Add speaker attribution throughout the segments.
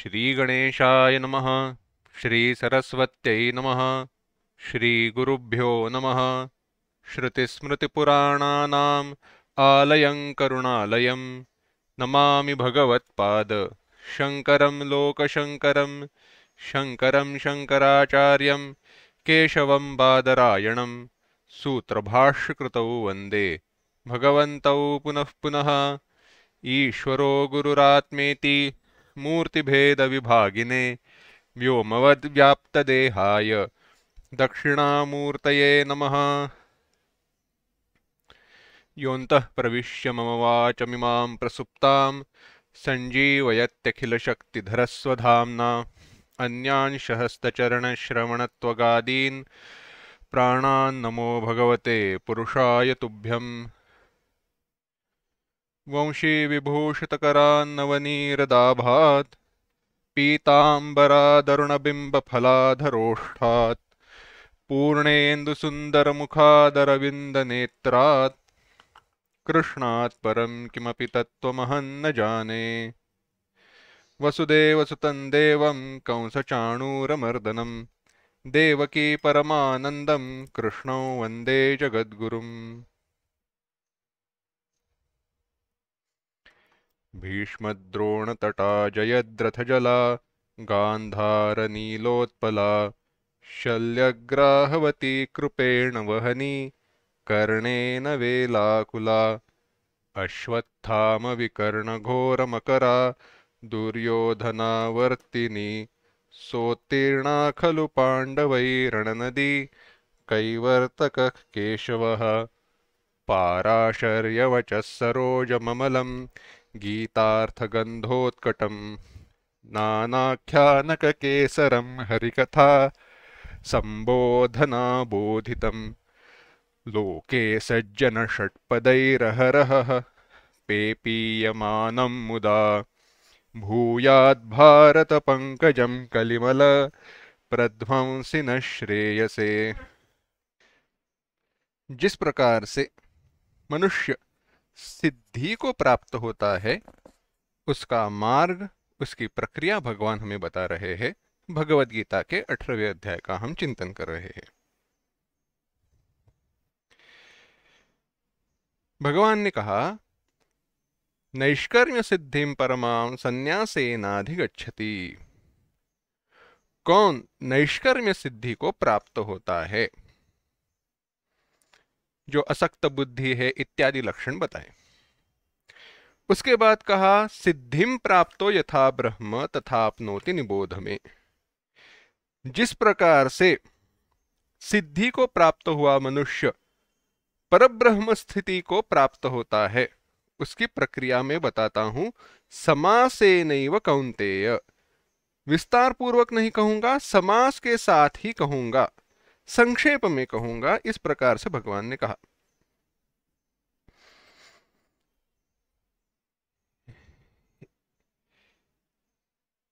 Speaker 1: श्रीगणेशाय नमः। श्रीसरस्वत्यै नमः। श्रीगुरुभ्यो नमः। श्रुतिस्मृतिपुराणानाम् आलयं करुणालयं नमामि भगवत्पाद शङ्करं लोकशङ्करं। शङ्करं शङ्कराचार्यं केशवं बादरायणं सूत्रभाष्यकृतौ वन्दे भगवन्तौ पुनः पुनः। ईश्वरो गुरुरात्मेति मूर्तिभेदविभागिने व्योमवद्व्याप्तदेहाय दक्षिणामूर्तये नमः। योऽन्तः प्रविश्य मम वाचमिमां प्रसुप्तां सञ्जीवयत्यखिलशक्तिधरस्वधाम्ना अन्यांशहस्तचरणश्रवणत्वगादीन् प्राणान्नमो भगवते पुरुषाय तुभ्यम्। वंशी विभूषितकरान्नवनीरदाभात् पीताम्बरादरुणबिम्बफलाधरोष्ठात् पूर्णेन्दुसुन्दरमुखादरविन्दनेत्रात् कृष्णात् परं किमपि तत्त्वमहं न जाने। वसुदेवसुतं देवं कंसचाणूरमर्दनं देवकी परमानन्दं कृष्णौ वन्दे जगद्गुरुम्। भीष्मद्रोणतटा जयद्रथजला गान्धारनीलोत्पला शल्यग्राहवती कृपेण वहनी कर्णेन वेलाकुला अश्वत्थामविकर्णघोरमकरा दुर्योधनावर्तिनी सोत्तीर्णा खलु पाण्डवैरणनदी कैवर्तकः केशवः पाराशर्यवचः सरोजममलं गीतार्थगन्धोत्कटं नानाख्यानककेसरं हरिकथा सम्बोधनाबोधितं लोके सज्जनषट्पदैरहरहः पेपीयमानं मुदा भूयाद्भारतपङ्कजं कलिमल प्रध्वंसि न श्रेयसे। जिस प्रकार से मनुष्य सिद्धि को प्राप्त होता है उसका मार्ग, उसकी प्रक्रिया भगवान हमें बता रहे हैं। भगवद गीता के 18वें अध्याय का हम चिंतन कर रहे हैं। भगवान ने कहा, नैष्कर्म्य सिद्धिं परमां संन्यासेनाधिगच्छति। कौन नैष्कर्म्य सिद्धि को प्राप्त होता है? जो असक्त बुद्धि है इत्यादि लक्षण बताए। उसके बाद कहा, सिद्धिं प्राप्तो यथा ब्रह्म तथाप्नोति निबोध में। जिस प्रकार से सिद्धि को प्राप्त हुआ मनुष्य परब्रह्म स्थिति को प्राप्त होता है उसकी प्रक्रिया में बताता हूं। समासेनैव कौन्तेय, विस्तार पूर्वक नहीं कहूंगा, समास के साथ ही कहूंगा, संक्षेप में कहूंगा। इस प्रकार से भगवान ने कहा।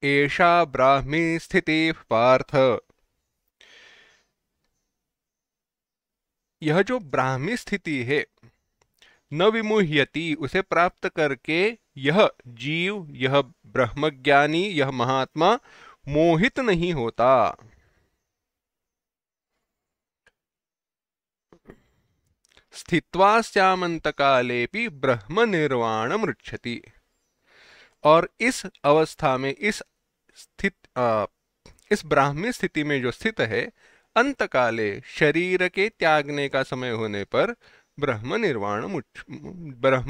Speaker 1: एषा ब्राह्मी स्थिति पार्थ, यह जो ब्राह्मी स्थिति है, न विमुह्यति, उसे प्राप्त करके यह जीव, यह ब्रह्मज्ञानी, यह महात्मा मोहित नहीं होता। स्थित्वा स्यामन्तकालेपि ब्रह्म निर्वाणमृच्छति। और इस अवस्था में, इस ब्राह्मी स्थिति में जो स्थित है, अंतकाले शरीर के त्यागने का समय होने पर ब्रह्म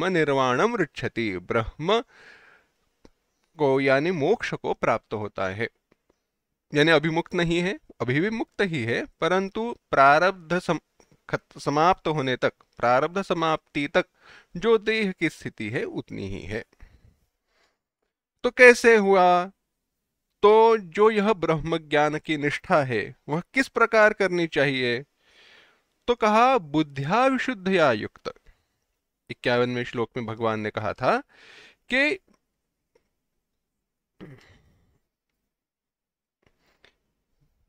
Speaker 1: निर्वाणम ऋच्छति, ब्रह्म को यानी मोक्ष को प्राप्त होता है। यानी अभी मुक्त नहीं है, अभी भी मुक्त ही है, परंतु प्रारब्ध समाप्त होने तक, प्रारब्ध समाप्ति तक जो देह की स्थिति है उतनी ही है। तो कैसे हुआ? तो जो यह ब्रह्म ज्ञान की निष्ठा है वह किस प्रकार करनी चाहिए? तो कहा, बुद्ध्या विशुद्धया युक्त। 51वें श्लोक में भगवान ने कहा था कि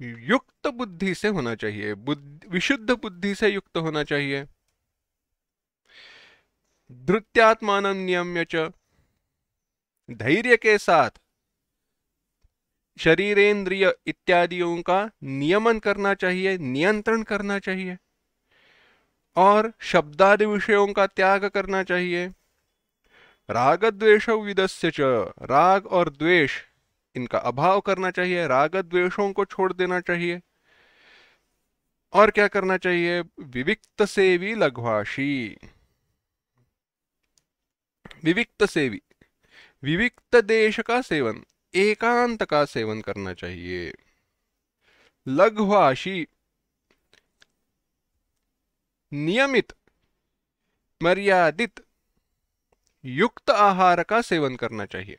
Speaker 1: युक्त बुद्धि से होना चाहिए, विशुद्ध बुद्धि से युक्त होना चाहिए। धृत्यात्मानं नियम्य च, धैर्य के साथ शरीरेंद्रिय इत्यादियों का नियमन करना चाहिए, नियंत्रण करना चाहिए, और शब्दादि विषयों का त्याग करना चाहिए। राग द्वेष विदस्य च, राग और द्वेष इनका अभाव करना चाहिए, राग द्वेषों को छोड़ देना चाहिए। और क्या करना चाहिए? विविक्त सेवी लघ्वाशी, विविक्त सेवी, विविक्त देश का सेवन, एकांत का सेवन करना चाहिए। लघ्वाशी, नियमित, मर्यादित, युक्त आहार का सेवन करना चाहिए,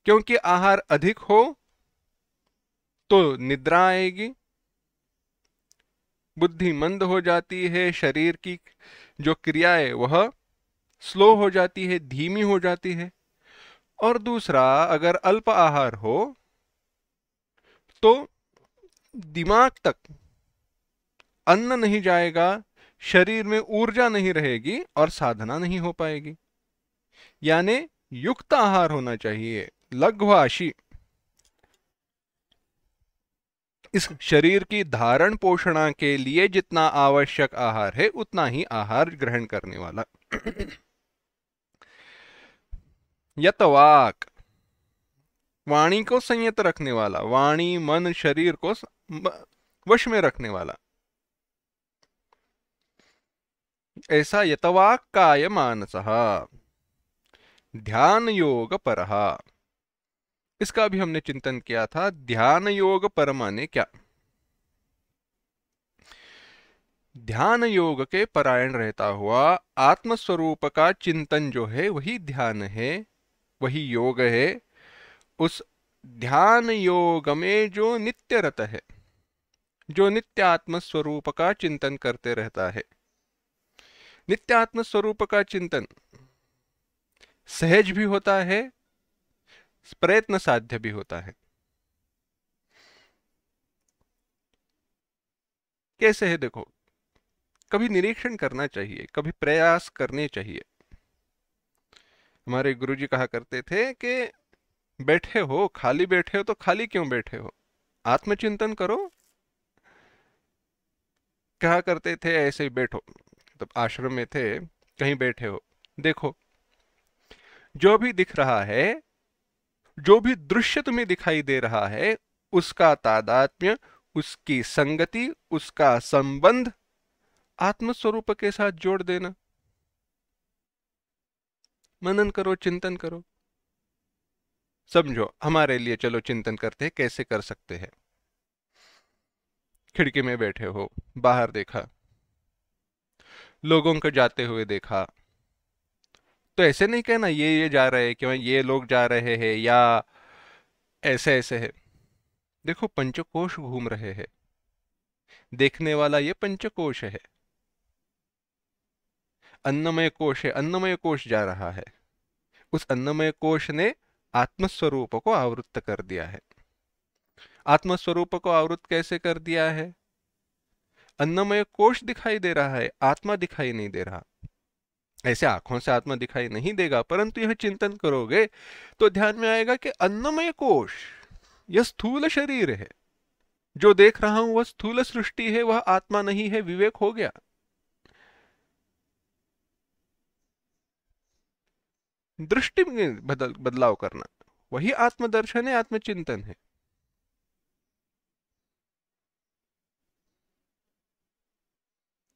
Speaker 1: क्योंकि आहार अधिक हो तो निद्रा आएगी, बुद्धि मंद हो जाती है, शरीर की जो क्रियाएं वह स्लो हो जाती है, धीमी हो जाती है। और दूसरा, अगर अल्प आहार हो तो दिमाग तक अन्न नहीं जाएगा, शरीर में ऊर्जा नहीं रहेगी और साधना नहीं हो पाएगी। यानी युक्त आहार होना चाहिए, लघ्वाशी। इस शरीर की धारण पोषणा के लिए जितना आवश्यक आहार है उतना ही आहार ग्रहण करने वाला। यतवाक, वाणी को संयत रखने वाला, वाणी मन शरीर को वश में रखने वाला। ऐसा यतवाक काय मानसः ध्यान योग परहा। इसका भी हमने चिंतन किया था। ध्यान योग पर माने क्या? ध्यान योग के परायण रहता हुआ आत्मस्वरूप का चिंतन जो है वही ध्यान है, वही योग है। उस ध्यान योग में जो नित्य रत है, जो नित्य आत्मस्वरूप का चिंतन करते रहता है, नित्य आत्मस्वरूप का चिंतन सहज भी होता है, प्रयत्न साध्य भी होता है। कैसे है देखो, कभी निरीक्षण करना चाहिए, कभी प्रयास करने चाहिए। हमारे गुरुजी कहा करते थे कि बैठे हो, खाली बैठे हो तो खाली क्यों बैठे हो, आत्मचिंतन करो। कहा करते थे ऐसे ही बैठो, तब आश्रम में थे, कहीं बैठे हो, देखो जो भी दिख रहा है, जो भी दृश्य तुम्हें दिखाई दे रहा है, उसका तादात्म्य, उसकी संगति, उसका संबंध आत्मस्वरूप के साथ जोड़ देना। मनन करो, चिंतन करो। समझो, हमारे लिए चलो चिंतन करते हैं कैसे कर सकते हैं। खिड़की में बैठे हो, बाहर देखा, लोगों को जाते हुए देखा, तो ऐसे नहीं कहना ये जा रहे हैं, क्यों ये लोग जा रहे हैं या ऐसे ऐसे है। देखो पंचकोश घूम रहे हैं, देखने वाला ये पंचकोश है। अन्नमय कोश है, अन्नमय कोश जा रहा है, उस अन्नमय कोश ने आत्मस्वरूप को आवृत्त कर दिया है। आत्मस्वरूप को आवृत्त कैसे कर दिया है? अन्नमय कोश दिखाई दे रहा है, आत्मा दिखाई नहीं दे रहा। ऐसे आंखों से आत्मा दिखाई नहीं देगा, परंतु यह चिंतन करोगे तो ध्यान में आएगा कि अन्नमय कोश यह स्थूल शरीर है, जो देख रहा हूं वह स्थूल सृष्टि है, वह आत्मा नहीं है। विवेक हो गया। दृष्टि में बदलाव करना, वही आत्मदर्शन है, आत्मचिंतन है।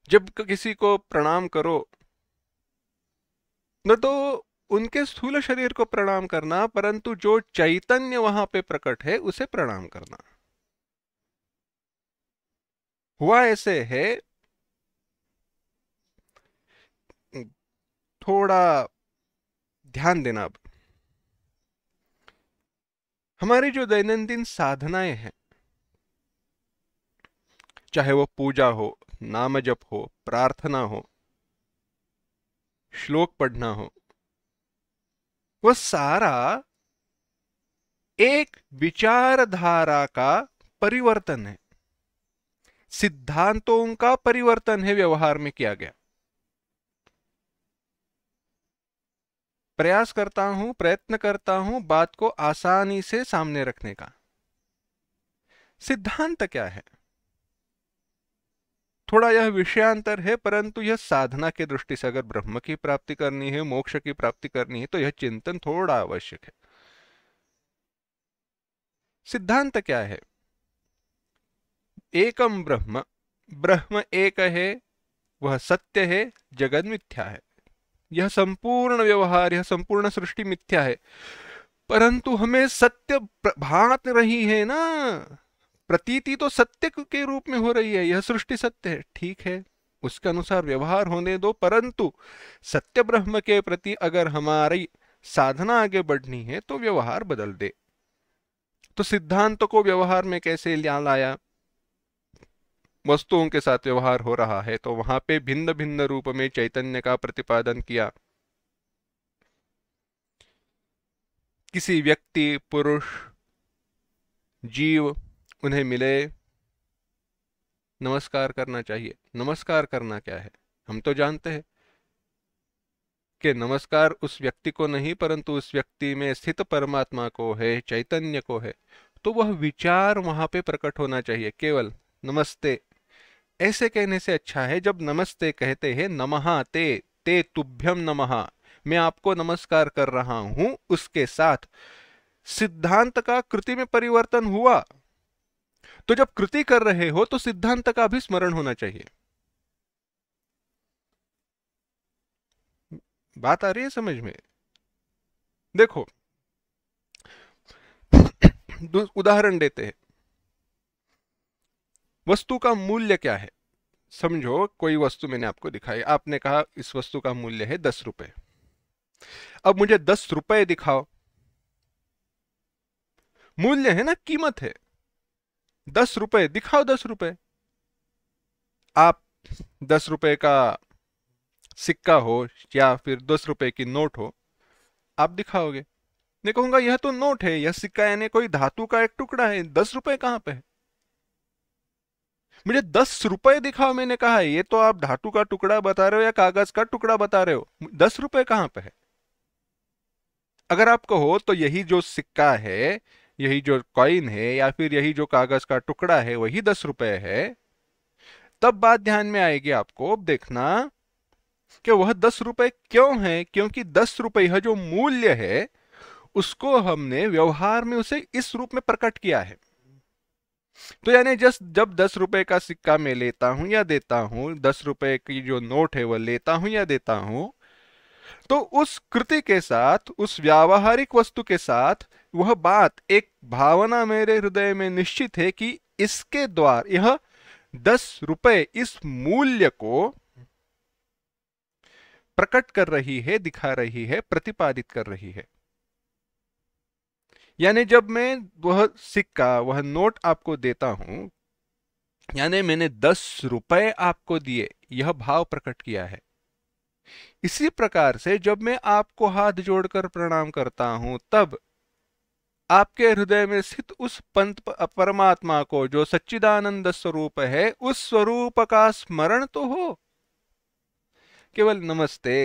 Speaker 1: जब किसी को प्रणाम करो न तो उनके स्थूल शरीर को प्रणाम करना, परंतु जो चैतन्य वहां पे प्रकट है उसे प्रणाम करना। हुआ ऐसे है, थोड़ा ध्यान देना। अब हमारी जो दैनंदिन साधनाएं हैं, चाहे वो पूजा हो, नाम जप हो, प्रार्थना हो, श्लोक पढ़ना हो, वह सारा एक विचारधारा का परिवर्तन है, सिद्धांतों का परिवर्तन है, व्यवहार में किया गया। प्रयास करता हूं, प्रयत्न करता हूं बात को आसानी से सामने रखने का, सिद्धांत क्या है? थोड़ा यह विषयांतर है, परंतु यह साधना के दृष्टि से अगर ब्रह्म की प्राप्ति करनी है, मोक्ष की प्राप्ति करनी है, तो यह चिंतन थोड़ा आवश्यक है। सिद्धांत क्या है? एकम ब्रह्म, ब्रह्म एक है, वह सत्य है, जगत मिथ्या है। यह संपूर्ण व्यवहार, यह संपूर्ण सृष्टि मिथ्या है, परंतु हमें सत्य भात रही है ना, प्रतीति तो सत्य के रूप में हो रही है। यह सृष्टि सत्य है, ठीक है, उसके अनुसार व्यवहार होने दो, परंतु सत्य ब्रह्म के प्रति अगर हमारी साधना आगे बढ़नी है तो व्यवहार बदल दे। तो सिद्धांत को व्यवहार में कैसे लाया? वस्तुओं के साथ व्यवहार हो रहा है तो वहां पे भिन्न भिन्न रूप में चैतन्य का प्रतिपादन किया। किसी व्यक्ति, पुरुष, जीव, उन्हें मिले, नमस्कार करना चाहिए। नमस्कार करना क्या है? हम तो जानते हैं कि नमस्कार उस व्यक्ति को नहीं, परंतु उस व्यक्ति में स्थित परमात्मा को है, चैतन्य को है। तो वह विचार वहां पे प्रकट होना चाहिए। केवल नमस्ते ऐसे कहने से अच्छा है जब नमस्ते कहते हैं नमः ते, ते तुभ्यम नमः, मैं आपको नमस्कार कर रहा हूं, उसके साथ सिद्धांत का कृति में परिवर्तन हुआ। तो जब कृति कर रहे हो तो सिद्धांत का भी स्मरण होना चाहिए। बात आ रही है समझ में? देखो, उदाहरण देते हैं। वस्तु का मूल्य क्या है? समझो कोई वस्तु मैंने आपको दिखाई, आपने कहा इस वस्तु का मूल्य है 10 रुपए। अब मुझे 10 रुपए दिखाओ, मूल्य है ना, कीमत है। 10 रुपए दिखाओ, 10 रुपए। आप 10 रुपए का सिक्का हो या फिर 10 रुपए की नोट हो, आप दिखाओगे। मैं कहूंगा यह तो नोट है, यह सिक्का यानी कोई धातु का एक टुकड़ा है, 10 रुपए कहां पे है? मुझे 10 रुपए दिखाओ, मैंने कहा है, ये तो आप धातु का टुकड़ा बता रहे हो या कागज का टुकड़ा बता रहे हो, 10 रुपए कहां पे है? अगर आप कहो तो यही जो सिक्का है, यही जो कॉइन है या फिर यही जो कागज का टुकड़ा है वही 10 रुपए है, तब बात ध्यान में आएगी आपको। अब देखना कि वह 10 रुपए क्यों है, क्योंकि 10 रुपए यह जो मूल्य है उसको हमने व्यवहार में उसे इस रूप में प्रकट किया है। तो यानी जब 10 रुपए का सिक्का मैं लेता हूं या देता हूं, 10 रुपए की जो नोट है वह लेता हूं या देता हूं, तो उस कृति के साथ, उस व्यावहारिक वस्तु के साथ वह बात, एक भावना मेरे हृदय में निश्चित है कि इसके द्वारा यह 10 रुपए इस मूल्य को प्रकट कर रही है, दिखा रही है, प्रतिपादित कर रही है। यानी जब मैं वह सिक्का, वह नोट आपको देता हूं, यानी मैंने 10 रुपए आपको दिए, यह भाव प्रकट किया है। इसी प्रकार से जब मैं आपको हाथ जोड़कर प्रणाम करता हूं, तब आपके हृदय में स्थित उस पंत परमात्मा को, जो सच्चिदानंद स्वरूप है, उस स्वरूप का स्मरण तो हो। केवल नमस्ते,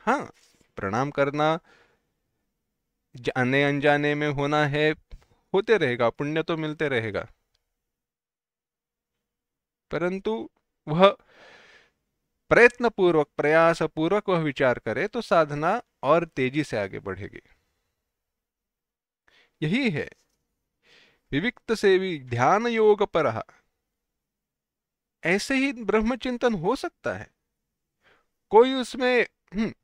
Speaker 1: हाँ, प्रणाम करना जाने अनजाने में होना है, होते रहेगा, पुण्य तो मिलते रहेगा, परंतु वह प्रयत्न पूर्वक, प्रयास पूर्वक वह विचार करे तो साधना और तेजी से आगे बढ़ेगी। यही है विविक्त सेवी ध्यान योग पर। ऐसे ही ब्रह्मचिंतन हो सकता है, कोई उसमें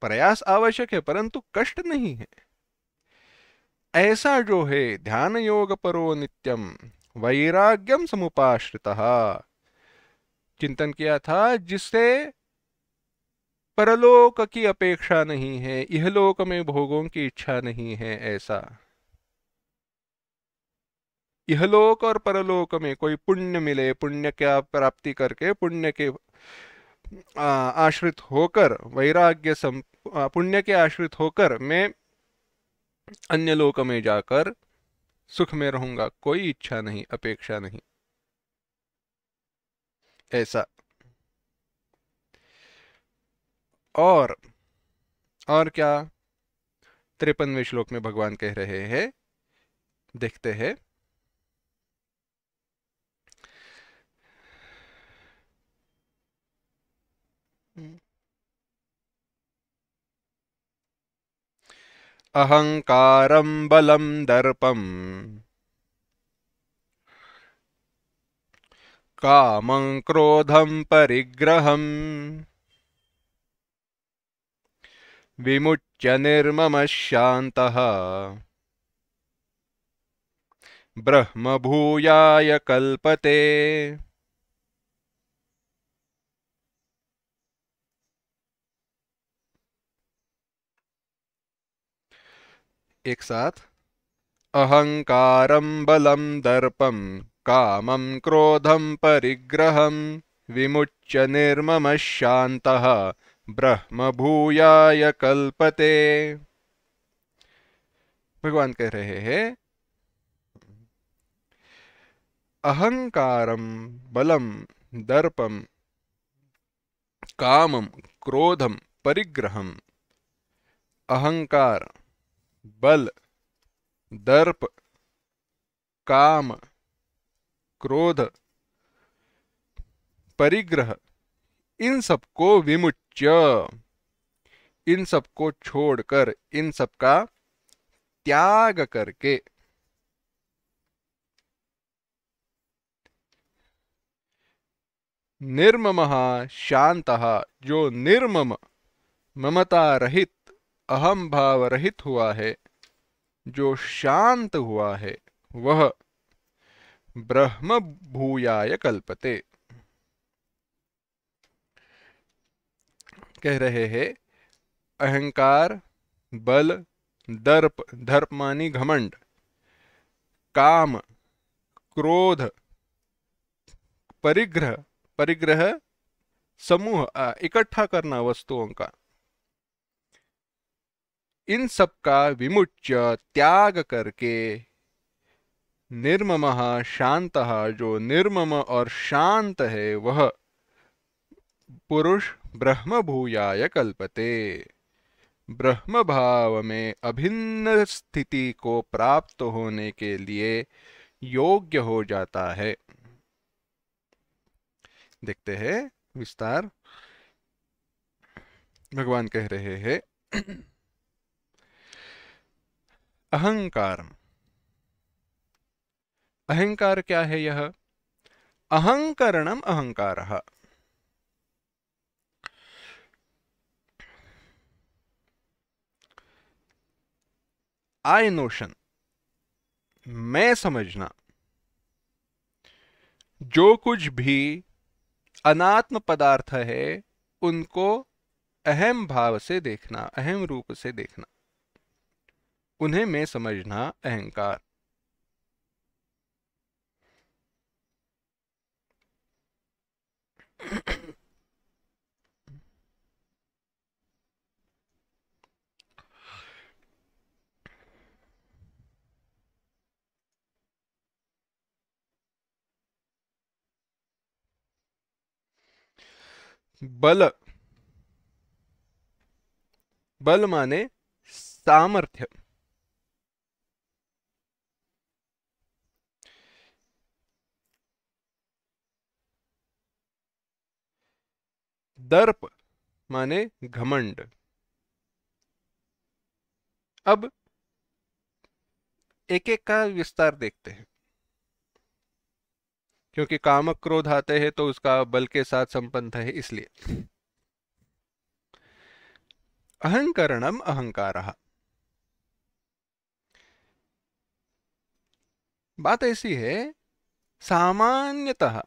Speaker 1: प्रयास आवश्यक है परंतु कष्ट नहीं है। ऐसा जो है ध्यान योग परो नित्यम वैराग्यम समुपाश्रितः, चिंतन किया था, जिससे परलोक की अपेक्षा नहीं है, इहलोक में भोगों की इच्छा नहीं है। ऐसा इहलोक और परलोक में कोई पुण्य मिले, पुण्य का प्राप्ति करके, पुण्य के आश्रित होकर, वैराग्य पुण्य के आश्रित होकर मैं अन्य लोक में जाकर सुख में रहूंगा, कोई इच्छा नहीं, अपेक्षा नहीं। ऐसा। और क्या 53वें श्लोक में भगवान कह रहे हैं देखते हैं। अहंकारं बलं दर्पं कामं क्रोधं परिग्रहम् विमुच्य निर्ममः शान्तः ब्रह्मभूयाय कल्पते। एक साथ। अहंकारं बलं दर्पं कामं क्रोधं परिग्रहं विमुच्य निर्ममः शान्तः ब्रह्मभूयाय कल्पते। भगवान कह रहे हैं, अहंकारं बलं दर्पं कामं क्रोधं परिग्रहं। अहंकार, बल, दर्प, काम, क्रोध, परिग्रह, इन सबको विमुच्य, इन सबको छोड़कर, इन सबका त्याग करके, निर्ममः शांतः, जो निर्मम, ममता रहित, अहम भाव रहित हुआ है, जो शांत हुआ है, वह ब्रह्म भूयाय कल्पते। कह रहे हैं, अहंकार, बल, दर्प, दर्प मानी घमंड, काम, क्रोध, परिग्रह, परिग्रह समूह, इकट्ठा करना वस्तुओं का, इन सब का विमुच्य, त्याग करके, निर्ममः शांतः, जो निर्मम और शांत है, वह पुरुष ब्रह्म भूयाय कल्पते, ब्रह्म भाव में अभिन्न स्थिति को प्राप्त होने के लिए योग्य हो जाता है। देखते हैं विस्तार। भगवान कह रहे हैं, अहंकार, अहंकार क्या है? यह अहंकरणम अहंकारः, आई नोशन, मैं समझना, जो कुछ भी अनात्म पदार्थ है उनको अहम भाव से देखना, अहम रूप से देखना, उन्हें मैं समझना, अहंकार। बल, बल माने सामर्थ्य, दर्प माने घमंड। अब एक एक का विस्तार देखते हैं, क्योंकि कामक क्रोध आते हैं तो उसका बल के साथ संबंध है, इसलिए। अहंकरणम अहंकारः, बात ऐसी है, सामान्यतः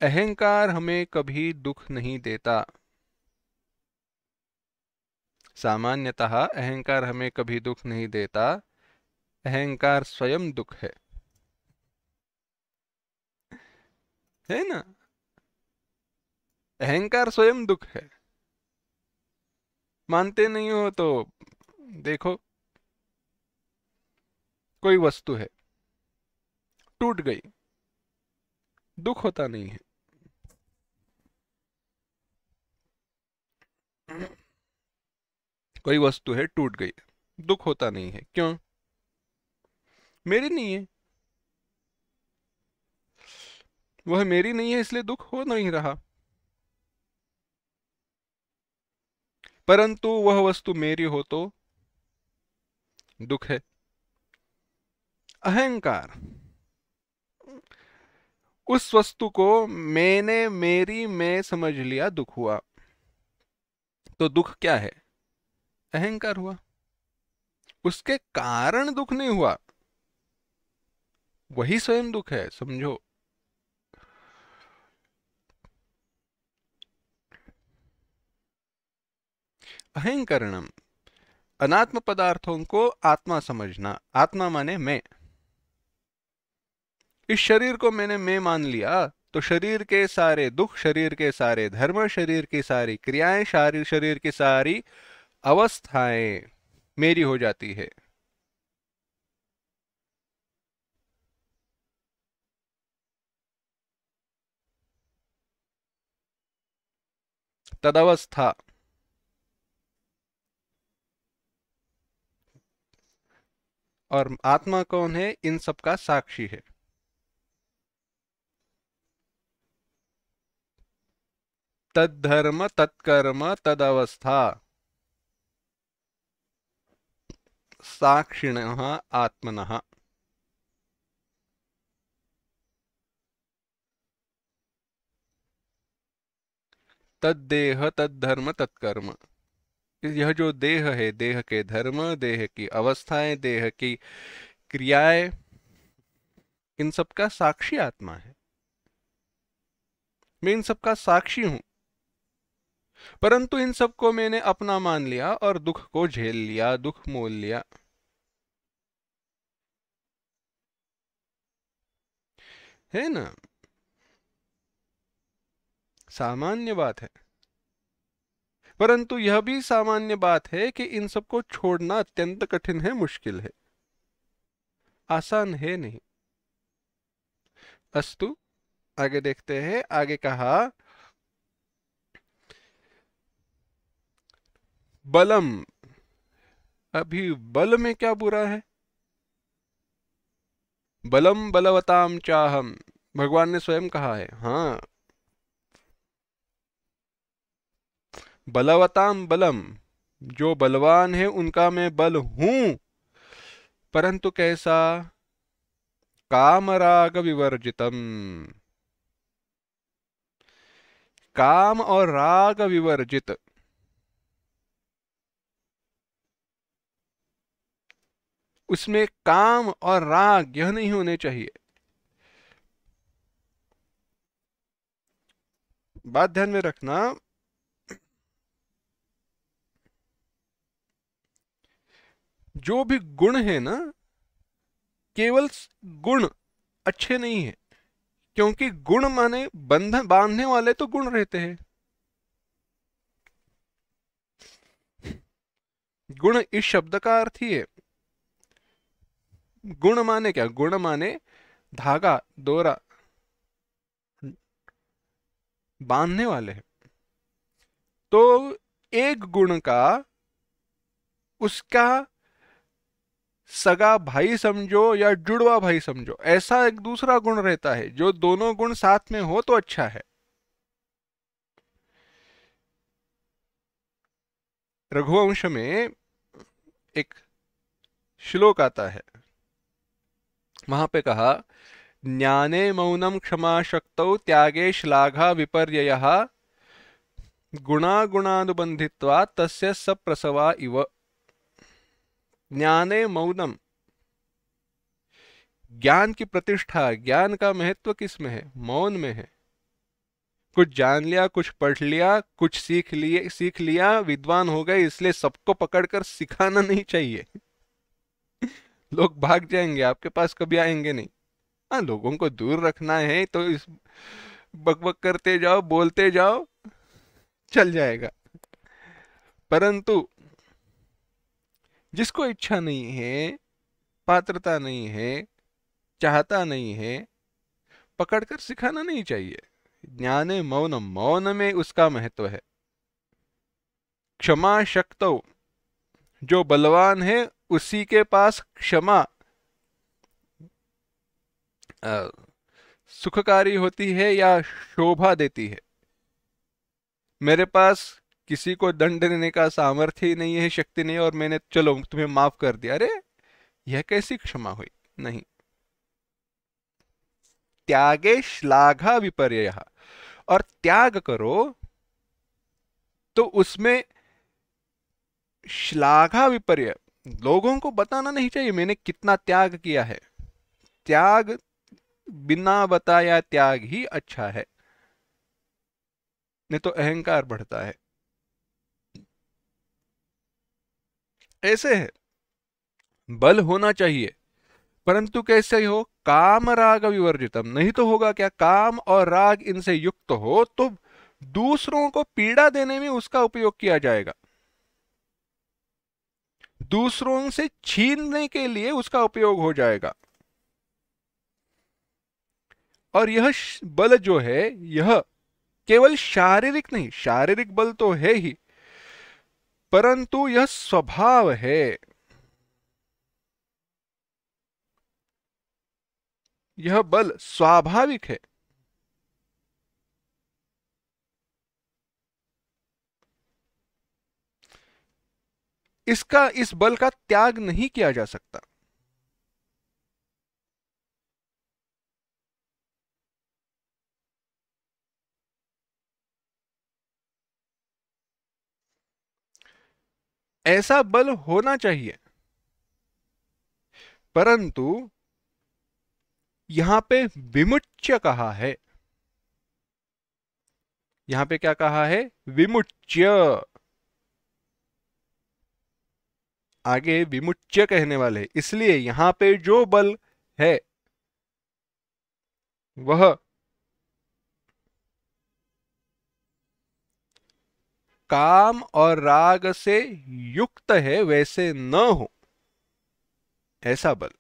Speaker 1: अहंकार हमें कभी दुख नहीं देता, सामान्यतः अहंकार हमें कभी दुख नहीं देता, अहंकार स्वयं दुख है ना? अहंकार स्वयं दुख है। मानते नहीं हो तो देखो, कोई वस्तु है, टूट गई, दुख होता नहीं है। कोई वस्तु है, टूट गई, दुख होता नहीं है, क्यों? मेरी नहीं है, वह मेरी नहीं है, इसलिए दुख हो नहीं रहा। परंतु वह वस्तु मेरी हो तो दुख है। अहंकार, उस वस्तु को मैंने मेरी मैं समझ लिया, दुख हुआ। तो दुख क्या है? अहंकार हुआ। उसके कारण दुख नहीं हुआ, वही स्वयं दुख है, समझो। अहंकरणम, अनात्म पदार्थों को आत्मा समझना। आत्मा माने मैं। इस शरीर को मैंने मैं मान लिया, तो शरीर के सारे दुख, शरीर के सारे धर्म, शरीर की सारी क्रियाएं, शरीर की सारी अवस्थाएं मेरी हो जाती है। तदवस्था, और आत्मा कौन है? इन सब का साक्षी है। तद्धर्म तत्कर्म तदवस्था साक्षिणः आत्मनः। तद्देह तद्धर्म तत्कर्म, यह जो देह है, देह के धर्म, देह की अवस्थाएं, देह की क्रियाएं, इन सब का साक्षी आत्मा है। मैं इन सब का साक्षी हूं, परंतु इन सब को मैंने अपना मान लिया और दुख को झेल लिया, दुख मोल लिया। है ना? सामान्य बात है। परंतु यह भी सामान्य बात है कि इन सब को छोड़ना अत्यंत कठिन है, मुश्किल है, आसान है नहीं। अस्तु, आगे देखते हैं। आगे कहा, बलम। अभी बल में क्या बुरा है? बलम बलवताम चाहम, भगवान ने स्वयं कहा है। हाँ, बलवताम बलम, जो बलवान है उनका मैं बल हूं, परंतु कैसा? कामराग विवर्जितम, काम और राग विवर्जित। उसमें काम और राग यह नहीं होने चाहिए। बात ध्यान में रखना, जो भी गुण है ना, केवल गुण अच्छे नहीं है, क्योंकि गुण माने बंधन, बांधने वाले तो गुण रहते हैं। गुण इस शब्द का अर्थ ही है। गुण माने क्या? गुण माने धागा, डोरा, बांधने वाले हैं। तो एक गुण का उसका सगा भाई समझो या जुड़वा भाई समझो, ऐसा एक दूसरा गुण रहता है। जो दोनों गुण साथ में हो तो अच्छा है। रघुवंश में एक श्लोक आता है, वहां पे कहा, ज्ञाने मौनम क्षमा शक्तौ त्यागे श्लाघा विपर्ययः गुणागुणानुबंधित्वा तस्य सप्रसवा इव। ज्ञाने मौनम, ज्ञान की प्रतिष्ठा, ज्ञान का महत्व किस में है? मौन में है। कुछ जान लिया, कुछ पढ़ लिया, कुछ सीख लिया, विद्वान हो गए, इसलिए सबको पकड़कर सिखाना नहीं चाहिए। लोग भाग जाएंगे, आपके पास कभी आएंगे नहीं। हाँ, लोगों को दूर रखना है तो इस बकबक करते जाओ, बोलते जाओ, चल जाएगा। परंतु जिसको इच्छा नहीं है, पात्रता नहीं है, चाहता नहीं है, पकड़कर सिखाना नहीं चाहिए। ज्ञाने मौनम, मौन में उसका महत्व है। क्षमा शक्तो, जो बलवान है उसी के पास क्षमा अ, सुखकारी होती है या शोभा देती है। मेरे पास किसी को दंड देने का सामर्थ्य ही नहीं है, शक्ति नहीं है, और मैंने चलो तुम्हें माफ कर दिया, अरे यह कैसी क्षमा हुई? नहीं। त्यागे श्लाघा विपर्ययः, और त्याग करो तो उसमें श्लाघा विपर्य, लोगों को बताना नहीं चाहिए मैंने कितना त्याग किया है। त्याग बिना बताया त्याग ही अच्छा है, नहीं तो अहंकार बढ़ता है। ऐसे है, बल होना चाहिए, परंतु कैसे हो? काम राग विवर्जितम, नहीं तो होगा क्या? काम और राग इनसे युक्त हो तो दूसरों को पीड़ा देने में उसका उपयोग किया जाएगा, दूसरों से छीनने के लिए उसका उपयोग हो जाएगा। और यह बल जो है, यह केवल शारीरिक नहीं, शारीरिक बल तो है ही, परंतु यह स्वभाव है, यह बल स्वाभाविक है। इस बल का त्याग नहीं किया जा सकता। ऐसा बल होना चाहिए, परंतु यहां पे विमुच्य कहा है। यहां पे क्या कहा है? विमुच्य। आगे विमुच्य कहने वाले, इसलिए यहां पे जो बल है वह काम और राग से युक्त है, वैसे न हो ऐसा बल।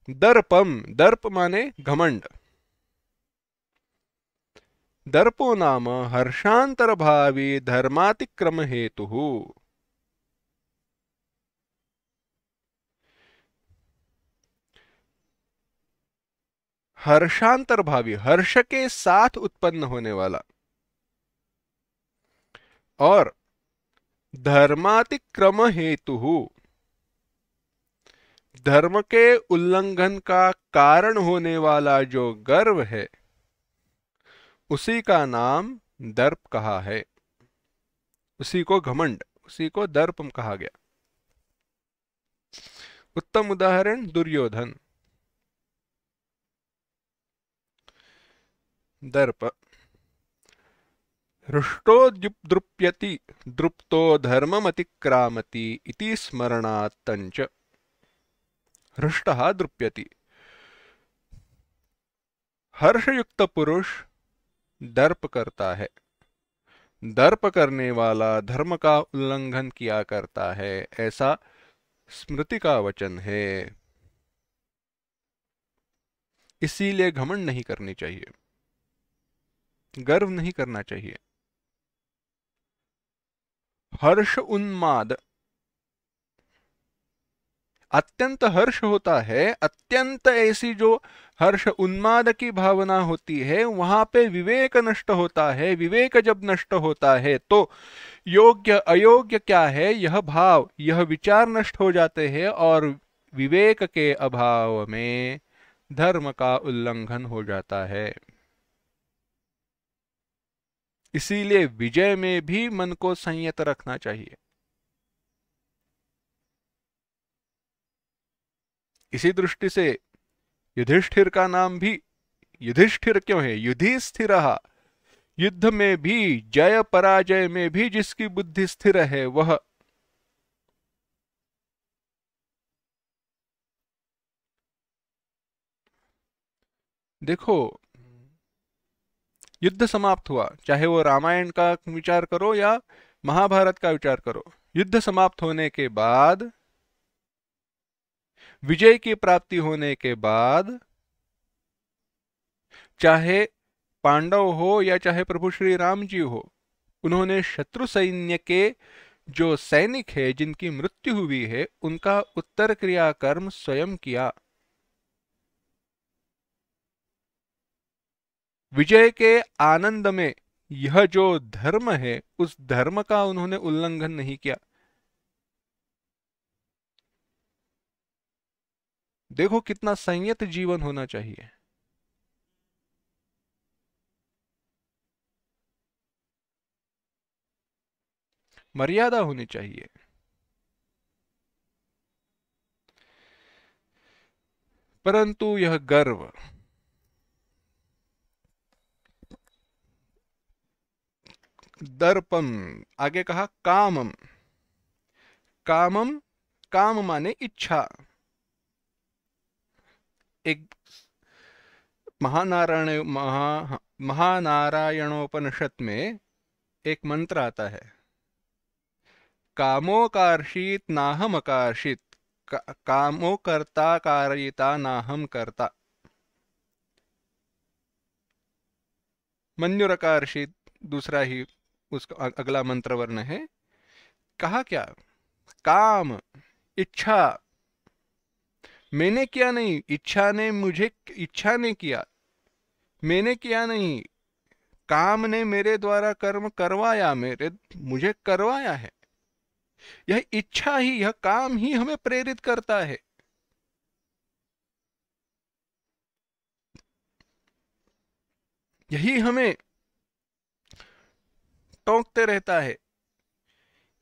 Speaker 1: दर्पम, दर्प माने घमंड। दर्पो नाम हर्षांतर भावी धर्मातिक्रम हेतु। हर्षांतर भावी, हर्ष के साथ उत्पन्न होने वाला, और धर्मातिक्रम हेतु, धर्म के उल्लंघन का कारण होने वाला जो गर्व है, उसी का नाम दर्प कहा है। उसी को घमंड, उसी को दर्प कहा गया। उत्तम उदाहरण दुर्योधन। दर्प, हृष्टो द्रुप्यति द्रुप्तो धर्ममतिक्रामति इति स्मरणात् तञ्च। हृष्टः द्रुप्यति, हर्षयुक्त पुरुष दर्प करता है, दर्प करने वाला धर्म का उल्लंघन किया करता है, ऐसा स्मृति का वचन है। इसीलिए घमंड नहीं करनी चाहिए, गर्व नहीं करना चाहिए। हर्ष उन्माद, अत्यंत हर्ष होता है, अत्यंत ऐसी जो हर्ष उन्माद की भावना होती है, वहां पे विवेक नष्ट होता है। विवेक जब नष्ट होता है तो योग्य अयोग्य क्या है, यह भाव, यह विचार नष्ट हो जाते हैं, और विवेक के अभाव में धर्म का उल्लंघन हो जाता है। इसीलिए विजय में भी मन को संयत रखना चाहिए। इसी दृष्टि से युधिष्ठिर का नाम भी युधिष्ठिर क्यों है? युधिस्थिर। युद्ध में भी, जय पराजय में भी जिसकी बुद्धि स्थिर है वह देखो, युद्ध समाप्त हुआ, चाहे वो रामायण का विचार करो या महाभारत का विचार करो, युद्ध समाप्त होने के बाद, विजय की प्राप्ति होने के बाद, चाहे पांडव हो या चाहे प्रभु श्री राम जी हो, उन्होंने शत्रु सैन्य के जो सैनिक है जिनकी मृत्यु हुई है, उनका उत्तर क्रिया कर्म स्वयं किया। विजय के आनंद में यह जो धर्म है, उस धर्म का उन्होंने उल्लंघन नहीं किया। देखो कितना संयत जीवन होना चाहिए। मर्यादा होनी चाहिए। परंतु यह गर्व, दर्पम, आगे कहा कामम। कामम, काम माने इच्छा। एक महानारायणोपनिषद में एक मंत्र आता है, कामोकार्षीत नाहम अकार्षित, कामो कर्ता कारिता नाहम कर्ता, मन्युरकार्षित दूसरा ही उसका अगला मंत्र वर्ण है। कहा क्या? काम, इच्छा, मैंने किया नहीं, इच्छा ने मुझे, इच्छा ने किया, मैंने किया नहीं। काम ने मेरे द्वारा कर्म करवाया, मेरे मुझे करवाया है। यह इच्छा ही, यह काम ही हमें प्रेरित करता है। यही हमें टोंकते रहता है,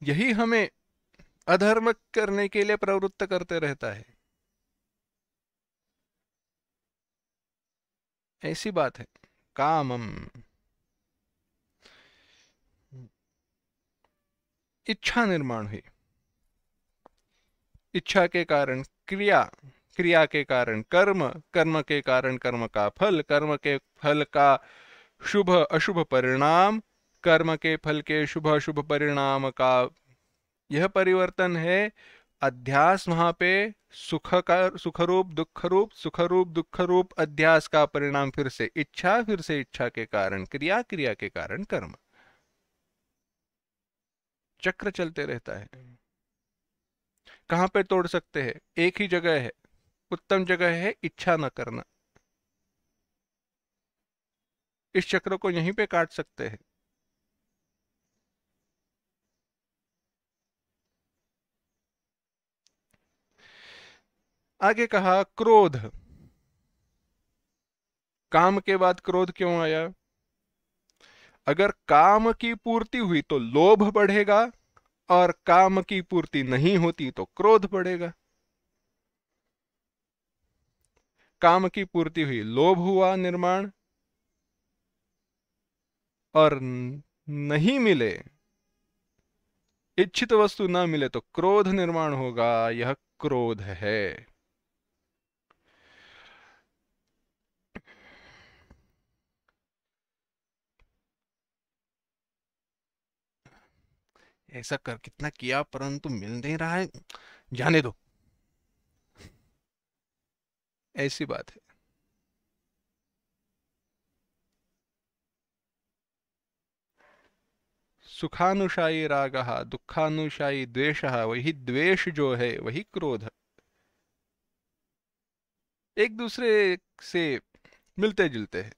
Speaker 1: यही हमें अधर्म करने के लिए प्रवृत्त करते रहता है। ऐसी बात है। कामम, इच्छा निर्माण हुई, इच्छा के कारण क्रिया, क्रिया के कारण कर्म, कर्म के कारण कर्म का फल, कर्म के फल का शुभ अशुभ परिणाम, कर्म के फल के शुभ अशुभ परिणाम का यह परिवर्तन है। अध्यास वहां पे सुख का, सुख रूप दुख रूप, सुख रूप दुख रूप अध्यास का परिणाम फिर से इच्छा, फिर से इच्छा के कारण क्रिया, क्रिया के कारण कर्म। चक्र चलते रहता है। कहां पे तोड़ सकते हैं? एक ही जगह है, उत्तम जगह है इच्छा न करना। इस चक्र को यहीं पे काट सकते हैं। आगे कहा क्रोध। काम के बाद क्रोध क्यों आया? अगर काम की पूर्ति हुई तो लोभ बढ़ेगा, और काम की पूर्ति नहीं होती तो क्रोध बढ़ेगा। काम की पूर्ति हुई, लोभ हुआ निर्माण, और नहीं मिले, इच्छित वस्तु ना मिले तो क्रोध निर्माण होगा। यह क्रोध है। ऐसा कर कितना किया परंतु मिल नहीं रहा है, जाने दो, ऐसी बात है। सुखानुशायी राग, दुखानुशायी द्वेष, वही द्वेष जो है वही क्रोध। एक दूसरे से मिलते जुलते हैं।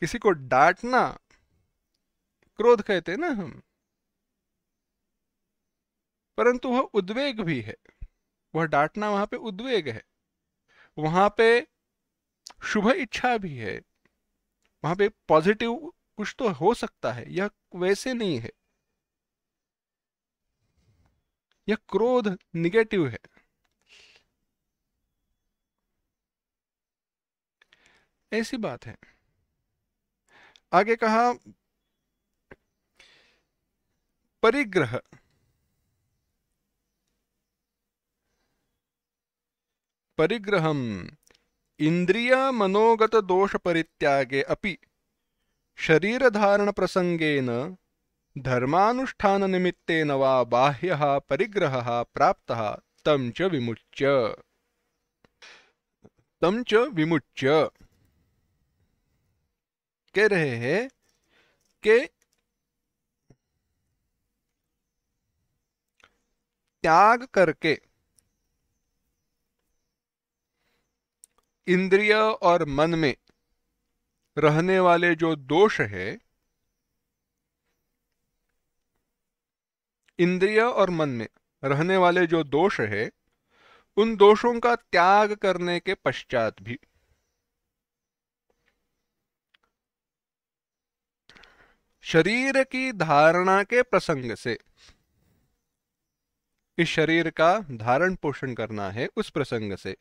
Speaker 1: किसी को डांटना क्रोध कहते हैं ना हम, परंतु वह उद्वेग भी है। वह डांटना वहां पे उद्वेग है, वहां पे शुभ इच्छा भी है, वहां पे पॉजिटिव कुछ तो हो सकता है। यह वैसे नहीं है, यह क्रोध निगेटिव है। ऐसी बात है। आगे कहा परिग्रह। परिग्रहम इंद्रिय मनोगत दोष परित्यागे अपि शरीर धारण प्रसंगेन धर्मानुष्ठान निमित्तेन वा बाह्यः परिग्रहः प्राप्तः तं च विमुच्य। तं च विमुच्य कह रहे हैं कि त्याग करके इंद्रिय और मन में रहने वाले जो दोष है, इंद्रिय और मन में रहने वाले जो दोष है, उन दोषों का त्याग करने के पश्चात भी शरीर की धारणा के प्रसंग से, इस शरीर का धारण पोषण करना है उस प्रसंग से,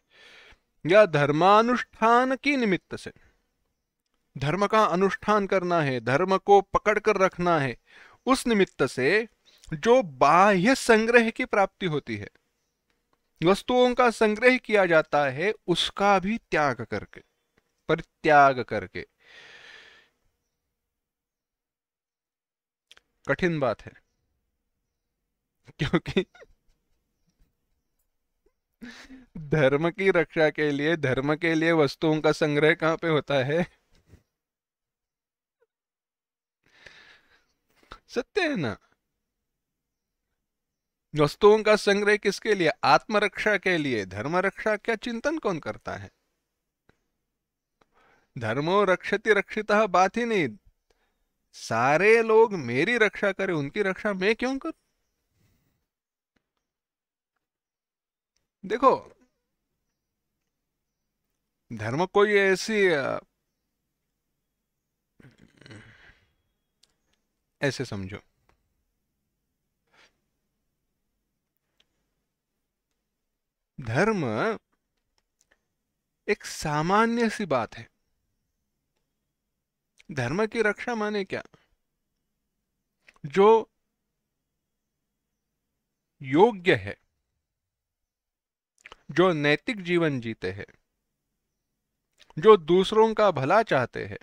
Speaker 1: या धर्मानुष्ठान की निमित्त से, धर्म का अनुष्ठान करना है, धर्म को पकड़ कर रखना है, उस निमित्त से जो बाह्य संग्रह की प्राप्ति होती है, वस्तुओं का संग्रह किया जाता है, उसका भी त्याग करके, परित्याग करके। कठिन बात है, क्योंकि धर्म की रक्षा के लिए, धर्म के लिए वस्तुओं का संग्रह कहां पे होता है? सत्य है ना? वस्तुओं का संग्रह किसके लिए? आत्मरक्षा के लिए। धर्म रक्षा क्या चिंतन कौन करता है? धर्मो रक्षति रक्षितः बात ही नहीं। सारे लोग मेरी रक्षा करें, उनकी रक्षा मैं क्यों करूं? देखो, धर्म कोई ऐसी ऐसे समझो, धर्म एक सामान्य सी बात है। धर्म की रक्षा माने क्या? जो योग्य है, जो नैतिक जीवन जीते हैं, जो दूसरों का भला चाहते हैं,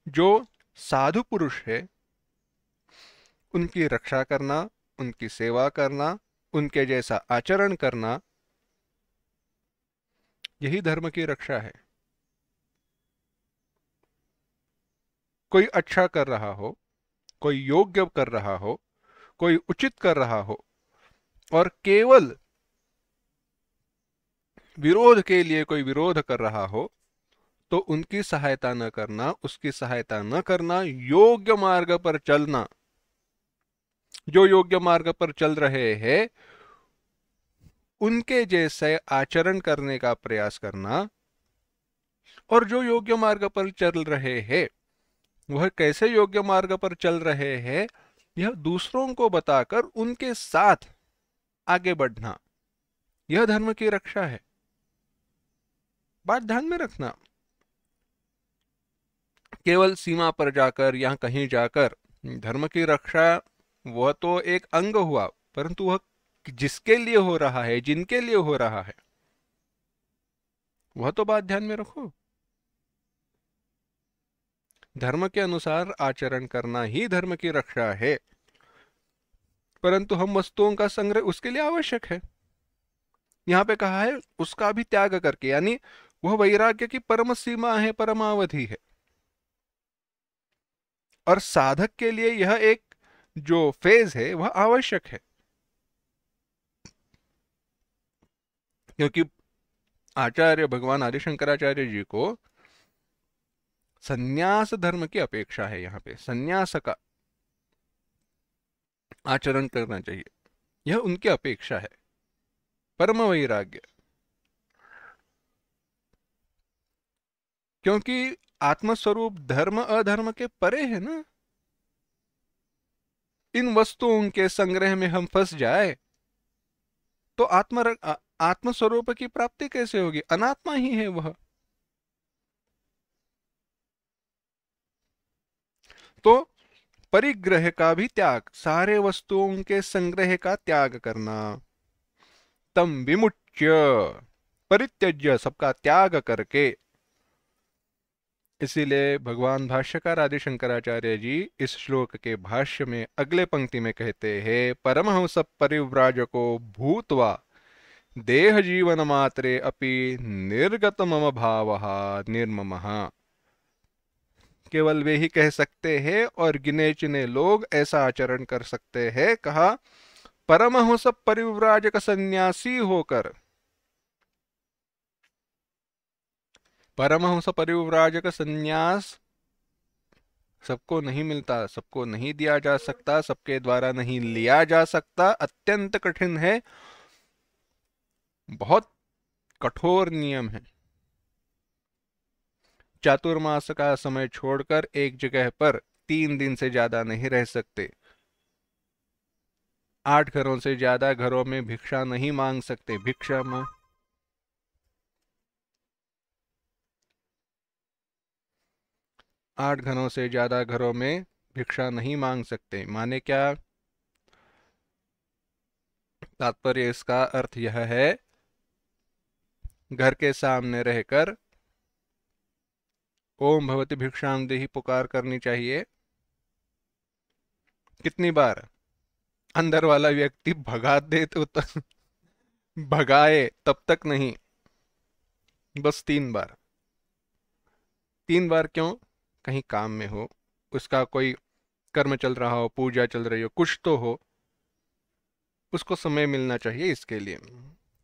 Speaker 1: जो साधु पुरुष है, उनकी रक्षा करना, उनकी सेवा करना, उनके जैसा आचरण करना, यही धर्म की रक्षा है। कोई अच्छा कर रहा हो, कोई योग्य कर रहा हो, कोई उचित कर रहा हो, और केवल विरोध के लिए कोई विरोध कर रहा हो, तो उनकी सहायता न करना, उसकी सहायता न करना, योग्य मार्ग पर चलना। जो योग्य मार्ग पर चल रहे हैं, उनके जैसे आचरण करने का प्रयास करना। और जो योग्य मार्ग पर चल रहे हैं, वह कैसे योग्य मार्ग पर चल रहे हैं, यह दूसरों को बताकर उनके साथ आगे बढ़ना, यह धर्म की रक्षा है। बात ध्यान में रखना, केवल सीमा पर जाकर या कहीं जाकर धर्म की रक्षा, वह तो एक अंग हुआ, परंतु वह जिसके लिए हो रहा है, जिनके लिए हो रहा है, वह तो बात ध्यान में रखो। धर्म के अनुसार आचरण करना ही धर्म की रक्षा है, परंतु हम वस्तुओं का संग्रह उसके लिए आवश्यक है। यहां पे कहा है उसका भी त्याग करके, यानी वह वैराग्य की परम सीमा है, परमावधि है। और साधक के लिए यह एक जो फेज है वह आवश्यक है, क्योंकि आचार्य भगवान आदि शंकराचार्य जी को संन्यास धर्म की अपेक्षा है। यहां पे संन्यास का आचरण करना चाहिए, यह उनकी अपेक्षा है, परम वैराग्य। क्योंकि आत्मस्वरूप धर्म अधर्म के परे है ना। इन वस्तुओं के संग्रह में हम फंस जाए तो आत्मस्वरूप की प्राप्ति कैसे होगी? अनात्मा ही है वह। तो परिग्रह का भी त्याग, सारे वस्तुओं के संग्रह का त्याग करना। तम विमुच्य, परित्यज्य, सबका त्याग करके। इसीलिए भगवान भाष्यकार आदि शंकराचार्य जी इस श्लोक के भाष्य में अगले पंक्ति में कहते हैं, परमहंस परिव्राजको भूत्वा देह जीवन मात्रे अपि निर्गत मम भावः निर्ममः। केवल वे ही कह सकते हैं और गिने चुने लोग ऐसा आचरण कर सकते हैं। कहा, परमहंस परिव्राजक सन्यासी होकर परमहंस परिव्राजक संन्यास सबको नहीं मिलता, सबको नहीं दिया जा सकता, सबके द्वारा नहीं लिया जा सकता, अत्यंत कठिन है, बहुत कठोर नियम है। चातुर्मास का समय छोड़कर एक जगह पर 3 दिन से ज्यादा नहीं रह सकते। 8 घरों से ज्यादा घरों में भिक्षा नहीं मांग सकते। भिक्षा मांग 8 घरों से ज्यादा घरों में भिक्षा नहीं मांग सकते। माने क्या? तात्पर्य इसका अर्थ यह है, घर के सामने रहकर ओम भवति भिक्षाम देहि पुकार करनी चाहिए। कितनी बार? अंदर वाला व्यक्ति भगा दे तो भगाए तब तक नहीं, बस 3 बार। 3 बार क्यों? कहीं काम में हो, उसका कोई कर्म चल रहा हो, पूजा चल रही हो, कुछ तो हो, उसको समय मिलना चाहिए, इसके लिए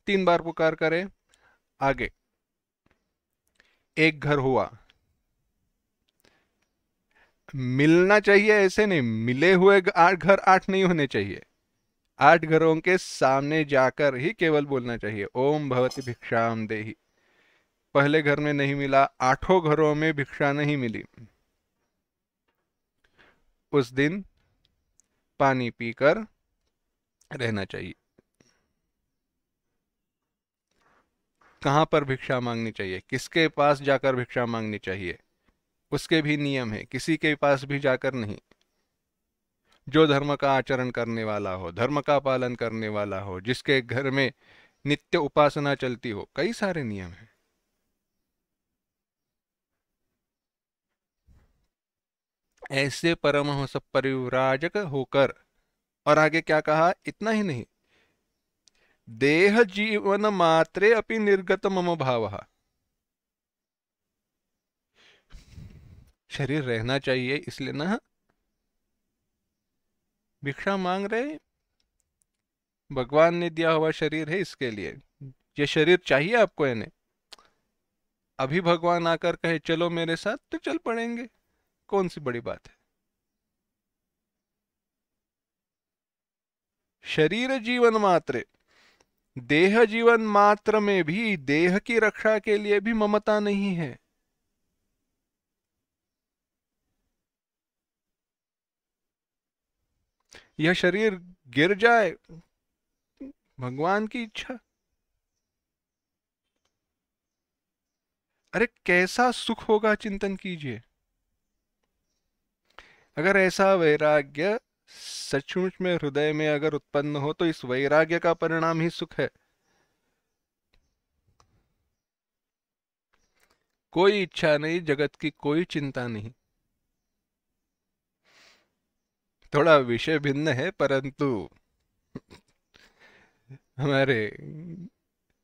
Speaker 1: 3 बार पुकार करे। आगे एक घर हुआ, मिलना चाहिए ऐसे नहीं, मिले हुए 8 घर 8 नहीं होने चाहिए। 8 घरों के सामने जाकर ही केवल बोलना चाहिए ओम भवति भिक्षाम देहि। पहले घर में नहीं मिला, 8 घरों में भिक्षा नहीं मिली, उस दिन पानी पीकर रहना चाहिए। कहां पर भिक्षा मांगनी चाहिए, किसके पास जाकर भिक्षा मांगनी चाहिए, उसके भी नियम है। किसी के पास भी जाकर नहीं। जो धर्म का आचरण करने वाला हो, धर्म का पालन करने वाला हो, जिसके घर में नित्य उपासना चलती हो, कई सारे नियम हैं। ऐसे परमहंस परिव्राजक होकर, और आगे क्या कहा? इतना ही नहीं, देह जीवन मात्रे अपि निर्गत मम भावः। शरीर रहना चाहिए, इसलिए ना भिक्षा मांग रहे। भगवान ने दिया हुआ शरीर है, इसके लिए ये शरीर चाहिए आपको। यानी अभी भगवान आकर कहे चलो मेरे साथ, तो चल पड़ेंगे, कौन सी बड़ी बात है। शरीर जीवन मात्र, देह जीवन मात्र में भी देह की रक्षा के लिए भी ममता नहीं है। यह शरीर गिर जाए, भगवान की इच्छा। अरे कैसा सुख होगा, चिंतन कीजिए। अगर ऐसा वैराग्य सचमुच में हृदय में अगर उत्पन्न हो, तो इस वैराग्य का परिणाम ही सुख है। कोई इच्छा नहीं, जगत की कोई चिंता नहीं। थोड़ा विषय भिन्न है, परंतु हमारे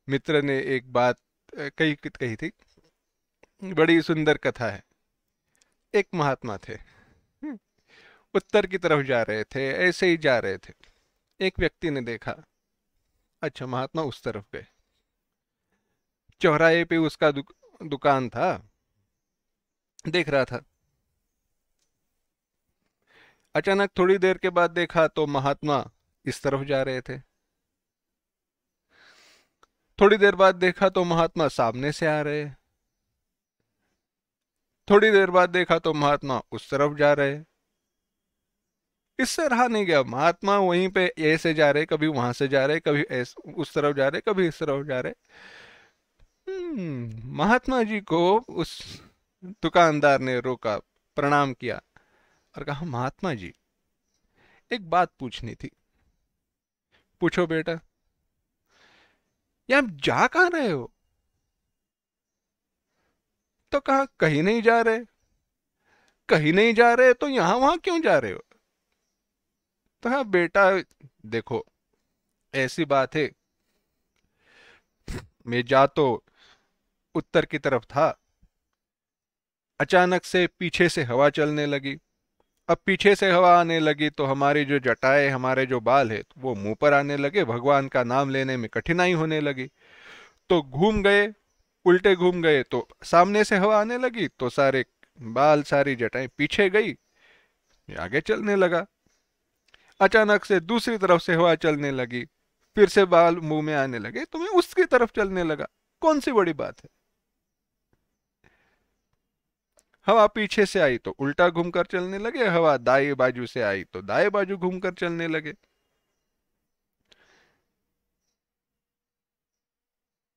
Speaker 1: मित्र ने एक बात कही थी, बड़ी सुंदर कथा है। एक महात्मा थे, उत्तर की तरफ जा रहे थे, ऐसे ही जा रहे थे। एक व्यक्ति ने देखा, अच्छा महात्मा उस तरफ गए। चौराहे पे उसका दुकान था, देख रहा था। अचानक थोड़ी देर के बाद देखा तो महात्मा इस तरफ जा रहे थे। थोड़ी देर बाद देखा तो महात्मा सामने से आ रहे। थोड़ी देर बाद देखा तो महात्मा उस तरफ जा रहे। इससे रहा नहीं गया, महात्मा वहीं पे ऐसे जा रहे, कभी वहां से जा रहे, कभी उस तरफ जा रहे, कभी इस तरफ जा रहे। महात्मा जी को उस दुकानदार ने रोका, प्रणाम किया और कहा महात्मा जी, एक बात पूछनी थी। पूछो बेटा। ये आप जा कहाँ रहे हो? तो कहा कहीं नहीं जा रहे। कहीं नहीं जा रहे तो यहां वहां क्यों जा रहे हो? तो हाँ बेटा, देखो ऐसी बात है, मैं जा तो उत्तर की तरफ था, अचानक से पीछे से हवा चलने लगी। अब पीछे से हवा आने लगी तो हमारी जो जटाएं, हमारे जो बाल है, वो मुंह पर आने लगे, भगवान का नाम लेने में कठिनाई होने लगी। तो घूम गए, उल्टे घूम गए तो सामने से हवा आने लगी तो सारे बाल सारी जटाएं पीछे गई, ये आगे चलने लगा। अचानक से दूसरी तरफ से हवा चलने लगी, फिर से बाल मुंह में आने लगे तो मैं उसकी तरफ चलने लगा। कौन सी बड़ी बात है? हवा पीछे से आई तो उल्टा घूमकर चलने लगे, हवा दाएं बाजू से आई तो दाएं बाजू घूमकर चलने लगे।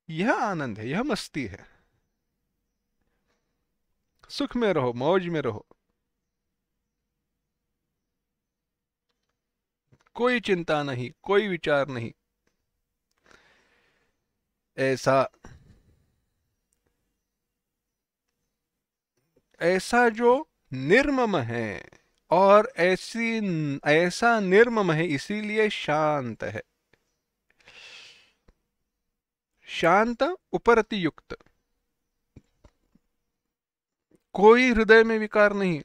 Speaker 1: यह आनंद है, यह मस्ती है। सुख में रहो, मौज में रहो, कोई चिंता नहीं, कोई विचार नहीं। ऐसा ऐसा जो निर्मम है, और ऐसा निर्मम है इसीलिए शांत है। शांत, उपरति युक्त, कोई हृदय में विकार नहीं,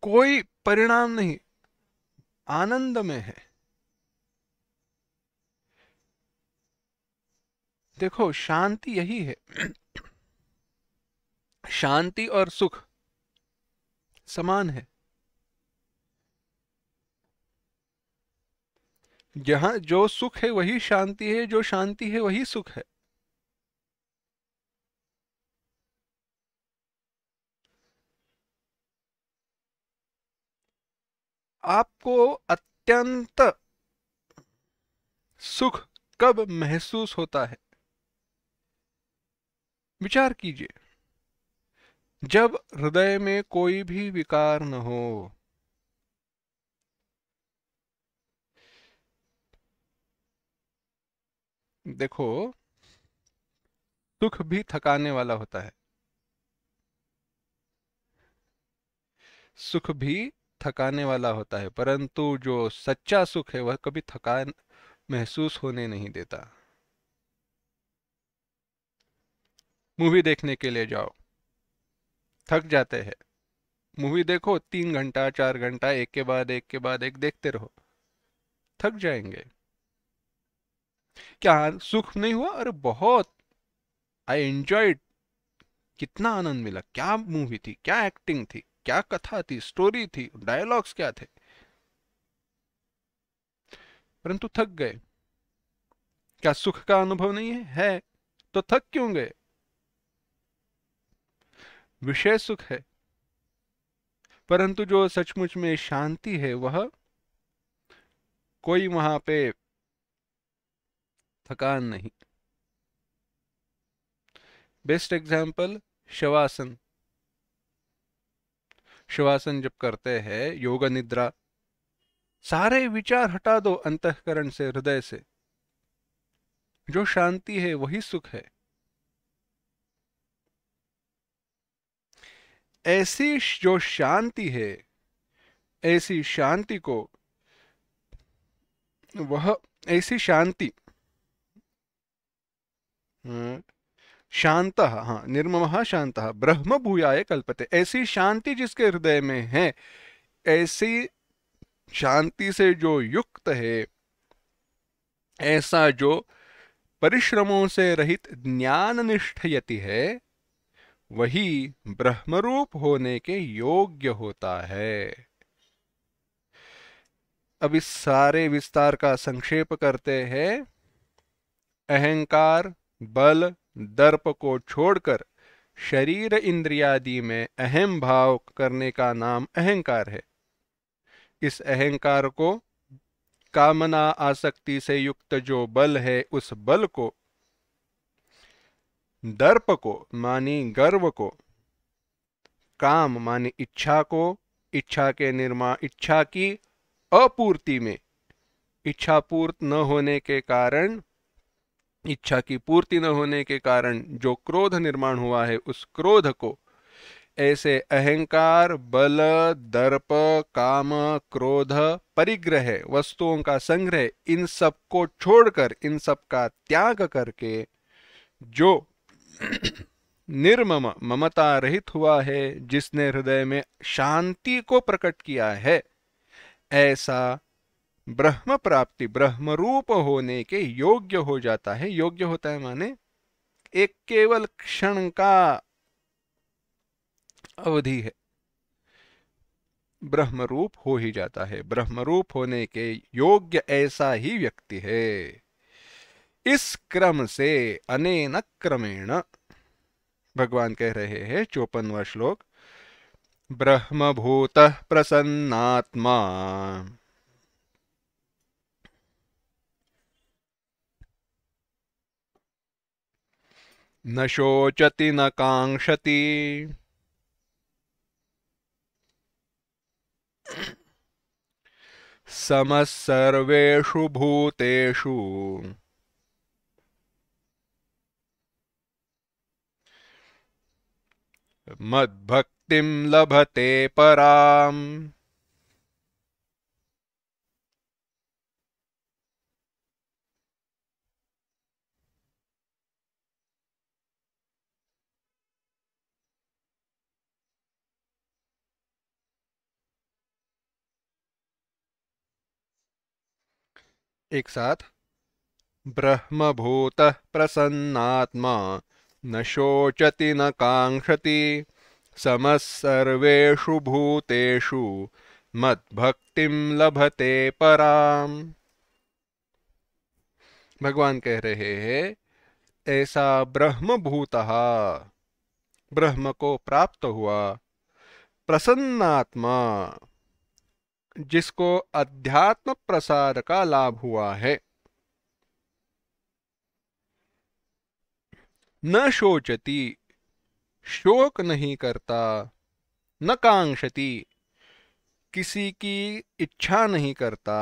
Speaker 1: कोई परिणाम नहीं, आनंद में है। देखो, शांति यही है। शांति और सुख समान है। जहां जो सुख है वही शांति है, जो शांति है वही सुख है। आपको अत्यंत सुख कब महसूस होता है? विचार कीजिए, जब हृदय में कोई भी विकार न हो। देखो, सुख भी थकाने वाला होता है, सुख भी थकाने वाला होता है, परंतु जो सच्चा सुख है वह कभी थकान महसूस होने नहीं देता। मूवी देखने के लिए जाओ, थक जाते हैं। मूवी देखो, 3 घंटा 4 घंटा एक के बाद एक के बाद एक देखते रहो, थक जाएंगे। क्या सुख नहीं हुआ? अरे बहुत, आई एंजॉयड, कितना आनंद मिला, क्या मूवी थी, क्या एक्टिंग थी, क्या कथा थी, स्टोरी थी, डायलॉग्स क्या थे। परंतु थक गए। क्या सुख का अनुभव नहीं है? तो थक क्यों गए? विषय सुख है, परंतु जो सचमुच में शांति है वह कोई वहां पे थकान नहीं। Best example, shavasana. शवासन जब करते हैं, योग निद्रा, सारे विचार हटा दो अंतःकरण से, हृदय से। जो शांति है वही सुख है। ऐसी जो शांति है, ऐसी शांति को वह ऐसी शांति, शांत, हाँ, निर्ममः शांतः ब्रह्म भूयाय कल्पते, ऐसी शांति जिसके हृदय में है, ऐसी शांति से जो युक्त है, ऐसा जो परिश्रमों से रहित ज्ञान निष्ठ यति है, वही ब्रह्मरूप होने के योग्य होता है। अब इस सारे विस्तार का संक्षेप करते हैं। अहंकार, बल, दर्प को छोड़कर शरीर इंद्रियादि में अहम भाव करने का नाम अहंकार है। इस अहंकार को, कामना आसक्ति से युक्त जो बल है, उस बल को, दर्प को मानी गर्व को, काम मानी इच्छा को, इच्छा के निर्माण, इच्छा की अपूर्ति में, इच्छा पूर्त न होने के कारण, इच्छा की पूर्ति न होने के कारण जो क्रोध निर्माण हुआ है, उस क्रोध को, ऐसे अहंकार, बल, दर्प, काम, क्रोध, परिग्रह, वस्तुओं का संग्रह, इन सब को छोड़कर, इन सब का त्याग करके जो निर्मम, ममता रहित हुआ है, जिसने हृदय में शांति को प्रकट किया है, ऐसा ब्रह्म प्राप्ति ब्रह्म रूप होने के योग्य हो जाता है। योग्य होता है माने एक केवल क्षण का अवधि है, ब्रह्म रूप हो ही जाता है। ब्रह्म रूप होने के योग्य ऐसा ही व्यक्ति है। इस क्रम से अनेन क्रमेण, भगवान कह रहे हैं 54वां श्लोक, ब्रह्मभूतः प्रसन्नात्मा न शोचति न कांक्षति समः सर्वेषु भूतेषु मद्भक्तिं लभते पराम। एक साथ, ब्रह्मभूतः प्रसन्नात्मा न शोचति न कांक्षति समः सर्वेषु भूतेषु मद्भक्तिं लभते पराम। भगवान कह रहे हैं ऐसा ब्रह्मभूतः, ब्रह्म को प्राप्त हुआ, प्रसन्नात्मा, जिसको अध्यात्म प्रसाद का लाभ हुआ है, न शोचति, शोक नहीं करता, न कांक्षति, किसी की इच्छा नहीं करता,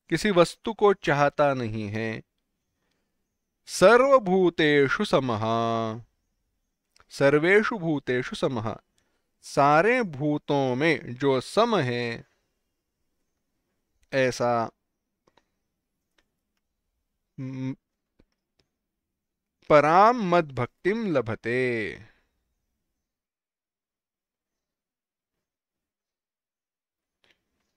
Speaker 1: किसी वस्तु को चाहता नहीं है, सर्वभूतेषु समः, सर्वेषु भूतेषु समः, सारे भूतों में जो सम है, ऐसा पराम मद भक्तिम लभते,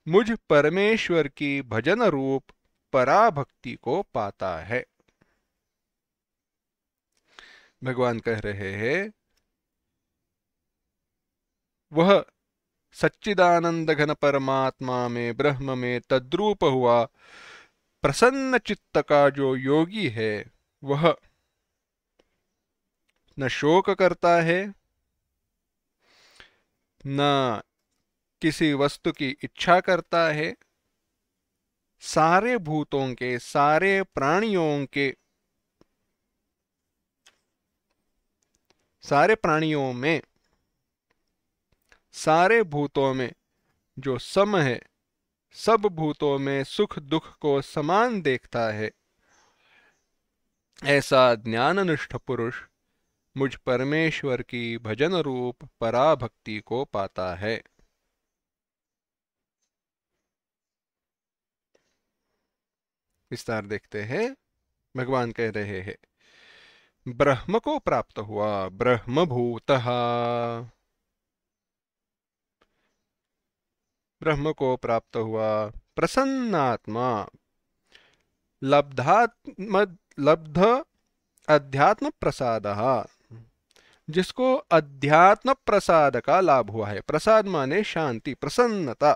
Speaker 1: मुझ परमेश्वर की भजन रूप पराभक्ति को पाता है। भगवान कह रहे हैं वह सच्चिदानंद घन परमात्मा में, ब्रह्म में तद्रूप हुआ प्रसन्न चित्त का जो योगी है, वह न शोक करता है, न किसी वस्तु की इच्छा करता है, सारे भूतों के, सारे प्राणियों के, सारे प्राणियों में, सारे भूतों में जो सम है, सब भूतों में सुख दुख को समान देखता है, ऐसा ज्ञाननिष्ठ पुरुष मुझ परमेश्वर की भजन रूप पराभक्ति को पाता है। विस्तार देखते हैं। भगवान कह रहे हैं ब्रह्म को प्राप्त हुआ, ब्रह्मभूतः, ब्रह्म को प्राप्त हुआ, प्रसन्नात्मा, लब्ध अध्यात्म प्रसादः, जिसको अध्यात्म प्रसाद का लाभ हुआ है। प्रसाद माने शांति, प्रसन्नता,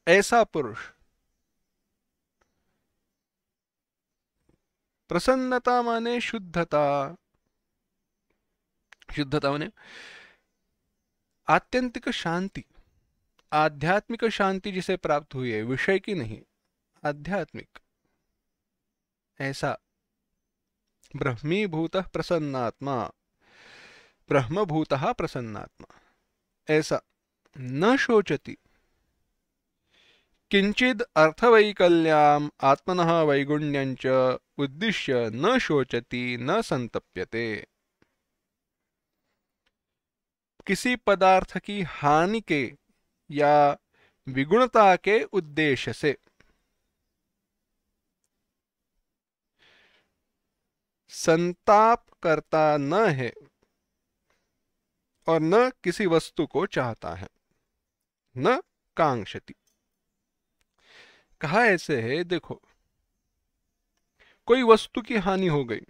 Speaker 1: ऐसा पुरुष, प्रसन्नता माने शुद्धता, शुद्धता माने आत्यंतिक शांति, आध्यात्मिक शांति जिसे प्राप्त हुई है, विषय की नहीं, आध्यात्मिक, ऐसा ब्रह्मीभूतः प्रसन्नात्मा, ब्रह्मभूतः प्रसन्नात्मा, ऐसा न शोचति, किंचिद अर्थवैकल्याम आत्मनः वैगुण्यञ्च उद्दिश्य न शोचति न संतप्यते, किसी पदार्थ की हानि के या विगुणता के उद्देश्य से संताप करता न है और न किसी वस्तु को चाहता है, न कांक्षति, कहा ऐसे है, देखो, कोई वस्तु की हानि हो गई,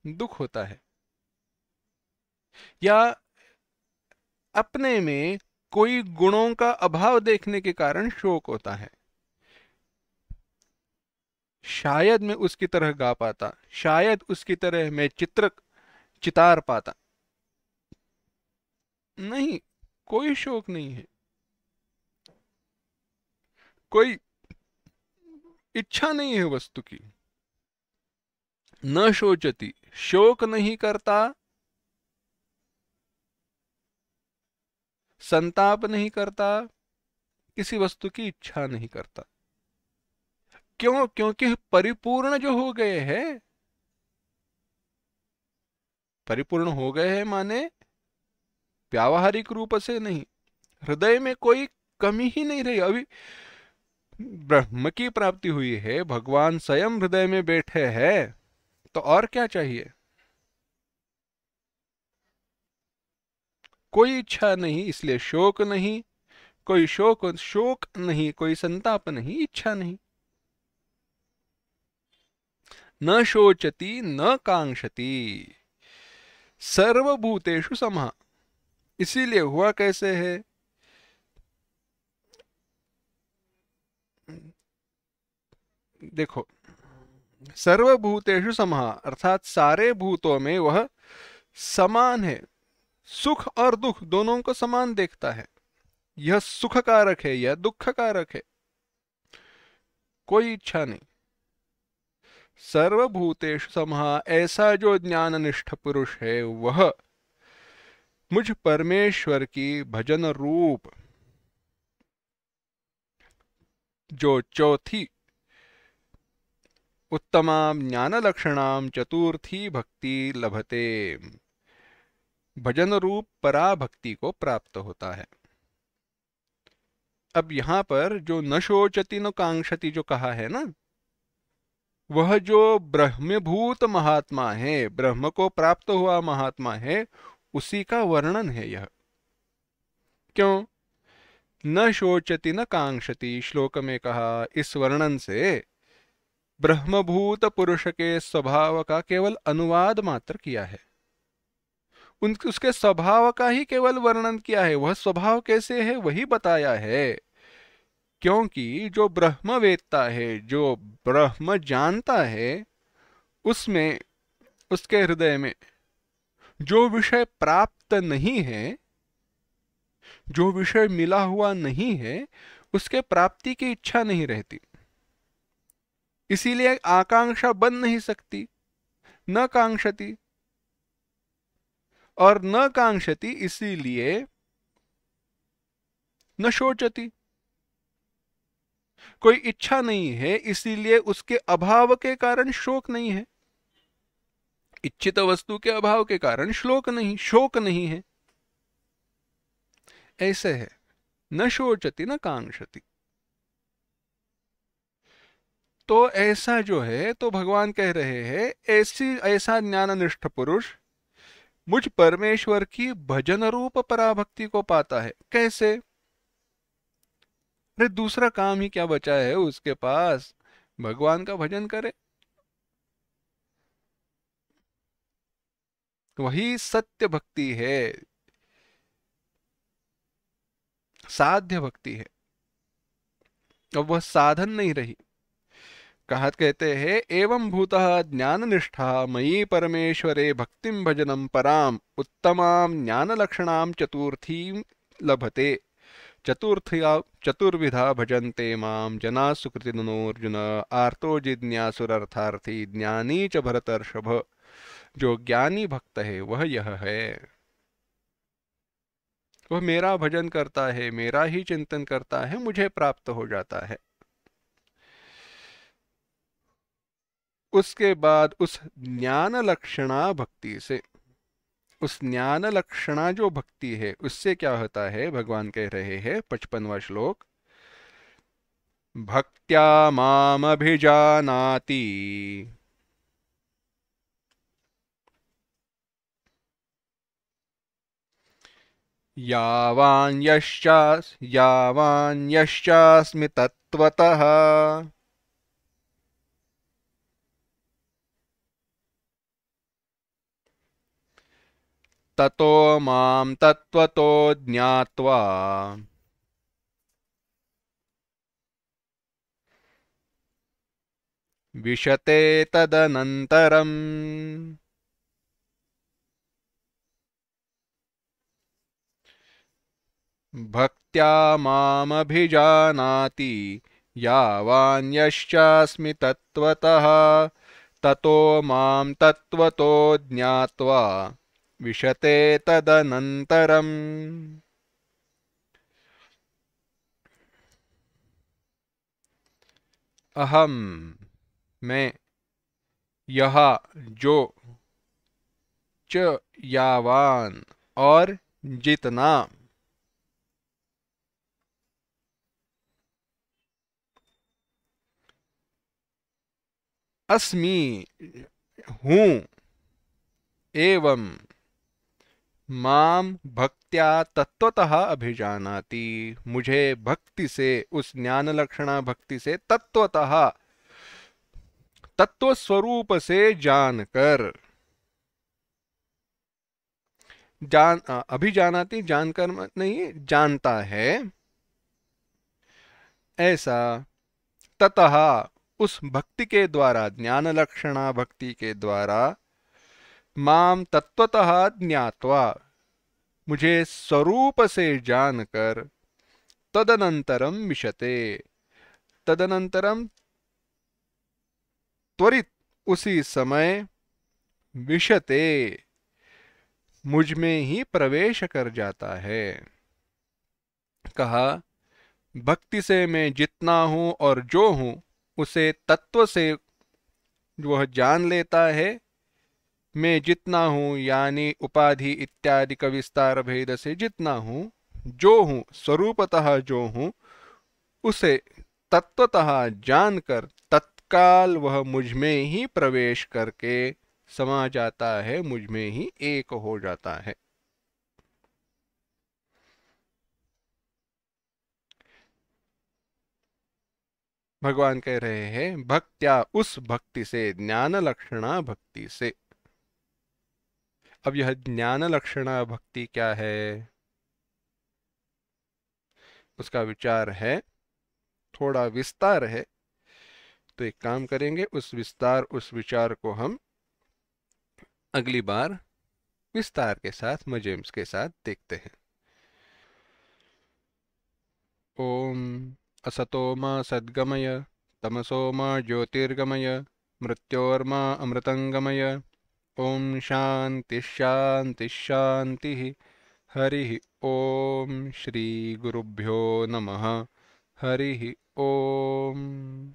Speaker 1: दुख होता है, या अपने में कोई गुणों का अभाव देखने के कारण शोक होता है। शायद मैं उसकी तरह गा पाता, शायद उसकी तरह मैं चितार पाता। नहीं, कोई शोक नहीं है, कोई इच्छा नहीं है वस्तु की। न शोचती, शोक नहीं करता, संताप नहीं करता, किसी वस्तु की इच्छा नहीं करता। क्यों? क्योंकि परिपूर्ण जो हो गए हैं। परिपूर्ण हो गए हैं माने व्यावहारिक रूप से नहीं, हृदय में कोई कमी ही नहीं रही। अभी ब्रह्म की प्राप्ति हुई है, भगवान स्वयं हृदय में बैठे हैं, तो और क्या चाहिए? कोई इच्छा नहीं, इसलिए शोक नहीं। कोई शोक नहीं, कोई संताप नहीं, इच्छा नहीं। न शोचती न कांक्षती, सर्वभूतेषु समः। इसीलिए हुआ कैसे है, देखो, सर्वभूतेषु समः अर्थात सारे भूतों में वह समान है। सुख और दुख दोनों को समान देखता है। यह सुख कारक है, यह दुख कारक है। कोई इच्छा नहीं। सर्वभूतेषु समः, ऐसा जो ज्ञाननिष्ठ पुरुष है वह मुझ परमेश्वर की भजन रूप जो चौथी उत्तमां ज्ञान लक्षणाम चतुर्थी भक्ति लभते, भजन रूप पराभक्ति को प्राप्त होता है। अब यहां पर जो न शोचति न कांक्षति जो कहा है ना, वह जो ब्रह्मभूत महात्मा है, ब्रह्म को प्राप्त हुआ महात्मा है, उसी का वर्णन है यह। क्यों? न शोचति न कांक्षति श्लोक में कहा, इस वर्णन से ब्रह्मभूत पुरुष के स्वभाव का केवल अनुवाद मात्र किया है। उसके स्वभाव का ही केवल वर्णन किया है। वह स्वभाव कैसे है वही बताया है। क्योंकि जो ब्रह्म वेत्ता है, जो ब्रह्म जानता है, उसमें, उसके हृदय में जो विषय प्राप्त नहीं है, जो विषय मिला हुआ नहीं है, उसके प्राप्ति की इच्छा नहीं रहती। इसीलिए आकांक्षा बन नहीं सकती। न कांक्षति, और न कांक्षति इसीलिए न शोचति। कोई इच्छा नहीं है, इसीलिए उसके अभाव के कारण शोक नहीं है। इच्छित वस्तु के अभाव के कारण शोक नहीं है। ऐसे है, न शोचति न कांक्षति। तो ऐसा जो है, तो भगवान कह रहे हैं, ऐसा ज्ञाननिष्ठ पुरुष मुझ परमेश्वर की भजन रूप पराभक्ति को पाता है। कैसे? अरे दूसरा काम ही क्या बचा है उसके पास, भगवान का भजन करे। वही सत्य भक्ति है, साध्य भक्ति है। अब वह साधन नहीं रही। कहते हैं, एवं भूतः ज्ञान निष्ठा मयि परमेश्वरे भक्तिम भजनम पराम उत्तमां ज्ञान लक्षणाम चतुर्थीं लभते, चतुर्थिया चतुर्विधा भजन्ते माम जना सुकृतिनोऽर्जुन आर्तो जिज्ञासुरर्थार्थी ज्ञानी च भरतर्षभ। जो ज्ञानी भक्त है वह यह है, वह मेरा भजन करता है, मेरा ही चिंतन करता है, मुझे प्राप्त हो जाता है। उसके बाद उस ज्ञान लक्षणा भक्ति से, उस ज्ञान लक्षणा जो भक्ति है, उससे क्या होता है? भगवान कह रहे हैं 55वां श्लोक, भक्त्या मामभिजानाति यावान्यश्चास्मि तत् तत्त्वतः। ततो मां तत्त्वतो ज्ञात्वा विशते तदनन्तरम्। भक्त्या मामभिजानाति यावान्यश्चास्मि तत्त्वतः। ततो मां तत्त्वतो ज्ञात्वा विशते तदनन्तरम्। अहम मैं, यह जो, च यावान और जितना, अस्मि हूँ, एवं माम भक्त्या तत्वतः अभिजानाति मुझे भक्ति से, उस ज्ञान लक्षणा भक्ति से तत्वतः, तत्व स्वरूप से जानकर, अभिजानाति जानकर मत नहीं, जानता है, ऐसा ततः उस भक्ति के द्वारा, ज्ञान लक्षणा भक्ति के द्वारा, माम तत्वतः ज्ञात्वा मुझे स्वरूप से जानकर, तदनंतरम विशते, तदनंतरम त्वरित उसी समय, विशते मुझ में ही प्रवेश कर जाता है। कहा भक्ति से मैं जितना हूं और जो हूं उसे तत्व से वह जान लेता है। मैं जितना हूं यानी उपाधि इत्यादि का विस्तार भेद से जितना हूं, जो हूं स्वरूपतः जो हूं, उसे तत्वतः जानकर तत्काल वह मुझ में ही प्रवेश करके समा जाता है, मुझ में ही एक हो जाता है। भगवान कह रहे हैं भक्त्या, उस भक्ति से, ज्ञान लक्षणा भक्ति से। अब यह ज्ञान लक्षणा भक्ति क्या है, उसका विचार है, थोड़ा विस्तार है। तो एक काम करेंगे, उस विस्तार, उस विचार को हम अगली बार विस्तार के साथ, मजेम्स के साथ देखते हैं। ओम असतो मा सद्गमय, तमसो मा ज्योतिर्गमय, मृत्योर्मा अमृतंगमय। ओम शांति शांति शांति। हरि ओम। श्री गुरुभ्यो नमः। हरि ओम।